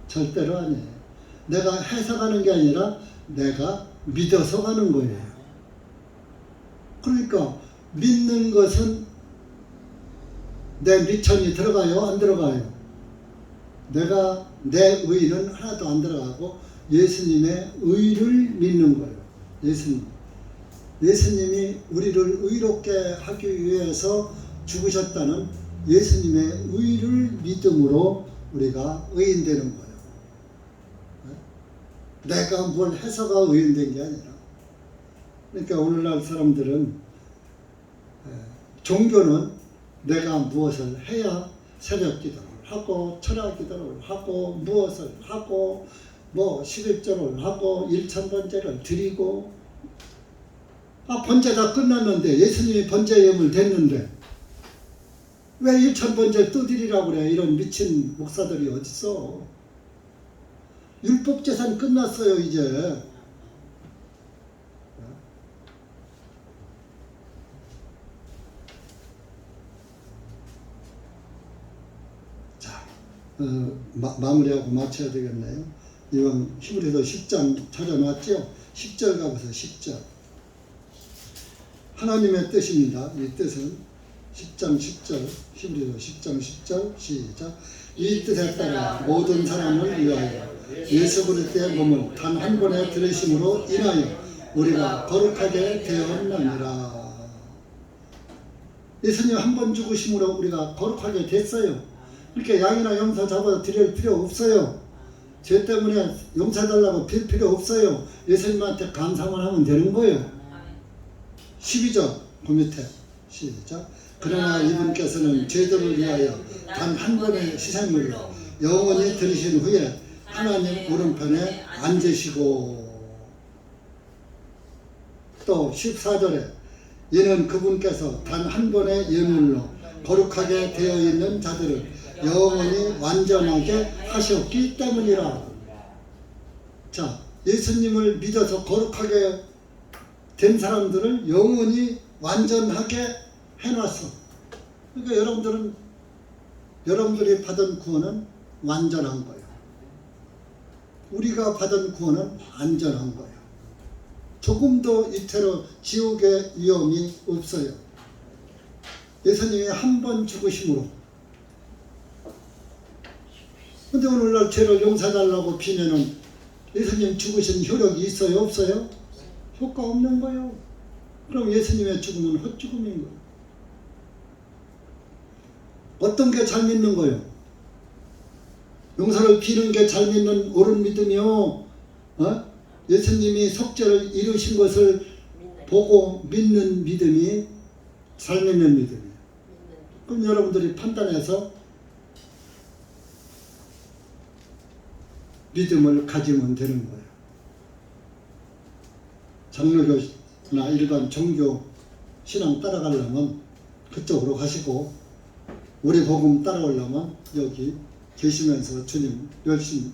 절대로 아니에요. 내가 해서 가는 게 아니라 내가 믿어서 가는 거예요. 그러니까 믿는 것은 내 미천이 들어가요? 안 들어가요? 내가 내 의는 하나도 안 들어가고 예수님의 의를 믿는 거예요. 예수님이 우리를 의롭게 하기 위해서 죽으셨다는 예수님의 의를 믿음으로 우리가 의인되는 거예요. 내가 뭘 해서가 의인된 게 아니라. 그러니까 오늘날 사람들은 종교는 내가 무엇을 해야 새벽 기도를 하고 철학 기도를 하고 무엇을 하고 뭐 11조를 하고 1,000번제를 드리고 번제 다 끝났는데 예수님이 번제 예물 됐는데 왜 1,000번제 또 드리라고 그래. 이런 미친 목사들이 어딨어. 율법재산 끝났어요 이제. 자, 마무리하고 마쳐야 되겠네요. 이건 히브리서 10장 찾아놨죠. 10절 가보세요. 10절. 하나님의 뜻입니다. 이 뜻은 10장 10절 히브리서 10장 10절 시작. 이 뜻에 따라 모든 사람을 위하여 예수 그리스도의 몸을 단 한 번에 들으심으로 인하여 우리가 거룩하게 되었느니라. 예수님 한 번 죽으심으로 우리가 거룩하게 됐어요. 그렇게 양이나 염소 잡아서 드릴 필요 없어요. 죄 때문에 용서해달라고 빌 필요 없어요. 예수님한테 감사만 하면 되는 거예요. 12절 그 밑에 시작. 그러나 이분께서는 죄들을 위하여 단 한 번의 희생물로 영원히 들으신 후에 하나님 오른편에 앉으시고, 또 14절에 이는 그분께서 단 한 번의 예물로 거룩하게 되어 있는 자들을 영원히 완전하게 하셨기 때문이라. 자, 예수님을 믿어서 거룩하게 된 사람들을 영원히 완전하게 해놨어. 그러니까 여러분들이 받은 구원은 완전한 거예요. 우리가 받은 구원은 안전한 거예요. 조금도 이태로 지옥의 위험이 없어요. 예수님이 한 번 죽으심으로. 근데 오늘날 죄를 용서해달라고 비내는 예수님 죽으신 효력이 있어요? 없어요? 효과 없는 거예요. 그럼 예수님의 죽음은 헛죽음인 거예요. 어떤 게 잘 믿는 거예요? 용서를 비는 게 잘 믿는 옳은 믿음이요. 예수님이 속죄를 이루신 것을 보고 믿는 믿음이 잘 믿는 믿음이에요. 그럼 여러분들이 판단해서 믿음을 가지면 되는 거예요. 장로교나 일반 종교 신앙 따라가려면 그쪽으로 가시고, 우리 복음 따라오려면 여기 계시면서 주님 열심히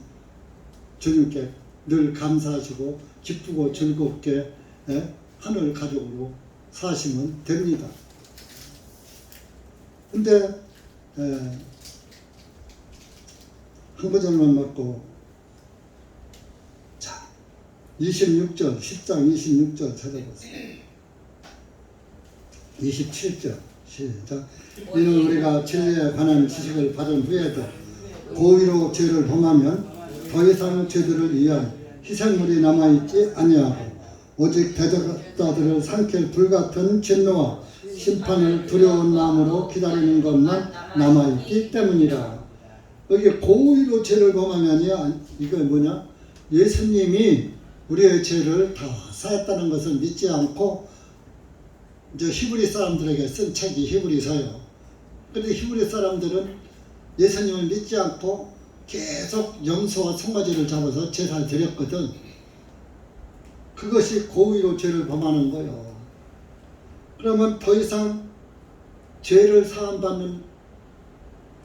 주님께 늘 감사하시고 기쁘고 즐겁게 하늘 가족으로 사시면 됩니다. 근데 한 구절만 맞고, 자 26절 10장 26절 찾아보세요. 27절 시작. 이는 우리가 진리에 관한 지식을 받은 후에도 고의로 죄를 범하면 더 이상 죄들을 위한 희생물이 남아있지 아니하고 오직 대적자들을 삼킬 불같은 진노와 심판을 두려운 마음으로 기다리는 것만 남아있기 때문이라. 여기 고의로 죄를 범하면이 이거 뭐냐? 예수님이 우리의 죄를 다 사했다는 것을 믿지 않고, 이제 히브리 사람들에게 쓴 책이 히브리서예요. 그런데 히브리 사람들은 예수님을 믿지 않고 계속 염소와 송아지를 잡아서 제사를 드렸거든. 그것이 고의로 죄를 범하는 거예요. 그러면 더 이상 죄를 사함받는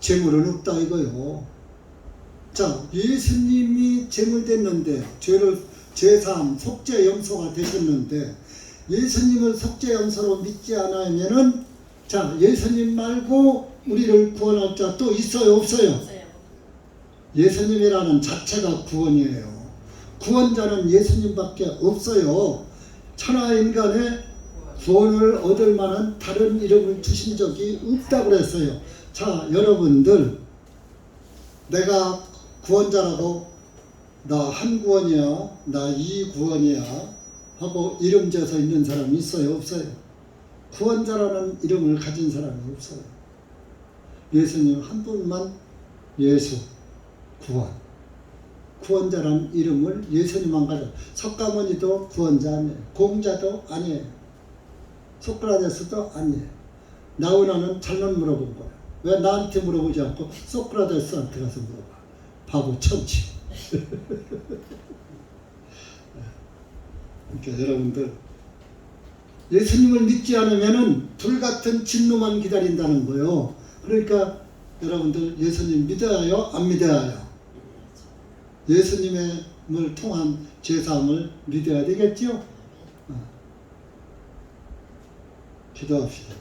재물은 없다 이거요. 자, 예수님이 재물 됐는데, 죄사함 속죄 염소가 되셨는데, 예수님을 속죄 염소로 믿지 않으면은, 자, 예수님 말고 우리를 구원할 자 또 있어요? 없어요? 예수님이라는 자체가 구원이에요. 구원자는 예수님밖에 없어요. 천하인간의 구원을 얻을 만한 다른 이름을 주신 적이 없다고 그랬어요. 자, 여러분들, 내가 구원자라고 나 한 구원이야, 나 이 구원이야 하고 이름 지어서 있는 사람이 있어요? 없어요? 구원자라는 이름을 가진 사람이 없어요. 예수님 한 분만 예수, 구원. 구원자라는 이름을 예수님만 가져. 석가모니도 구원자 아니에요. 공자도 아니에요. 소크라테스도 아니에요. 나훈아는 잘못 물어본 거예요. 왜 나한테 물어보지 않고 소크라테스한테 가서 물어봐. 바보 천치. 그러니까 여러분들, 예수님을 믿지 않으면은 불같은 진노만 기다린다는 거예요. 그러니까 여러분들 예수님 믿어야 해요? 안 믿어야 해요? 예수님을 통한 제사함을 믿어야 되겠죠? 기도합시다.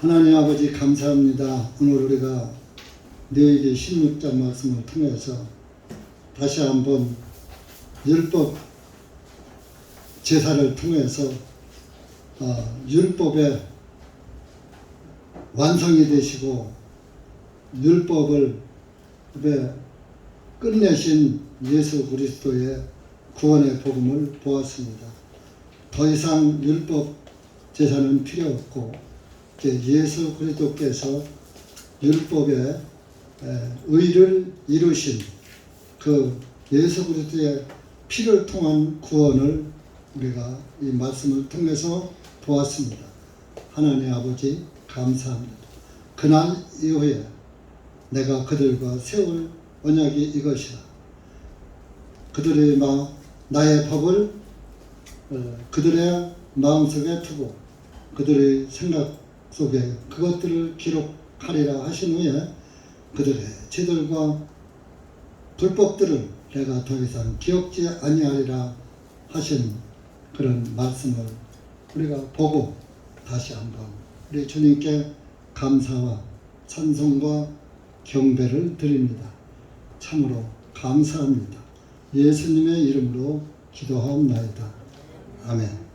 하나님 아버지 감사합니다. 오늘 우리가 너에게 16장 말씀을 통해서 다시 한번 율법 제사를 통해서 율법의 완성이 되시고 율법을 끝내신 예수 그리스도의 구원의 복음을 보았습니다. 더 이상 율법 제사는 필요 없고 예수 그리스도께서 율법의 의를 이루신 그 예수 그리스도의 피를 통한 구원을 우리가 이 말씀을 통해서 보았습니다. 하나님 아버지 감사합니다. 그날 이후에 내가 그들과 세울 언약이 이것이라. 그들의 나의 법을 그들의 마음속에 두고 그들의 생각 속에 그것들을 기록하리라 하신 후에 그들의 죄들과 불법들을 내가 더 이상 기억지 아니하리라 하신 그런 말씀을 우리가 보고 다시 한번 우리 주님께 감사와 찬송과 경배를 드립니다. 참으로 감사합니다. 예수님의 이름으로 기도하옵나이다. 아멘.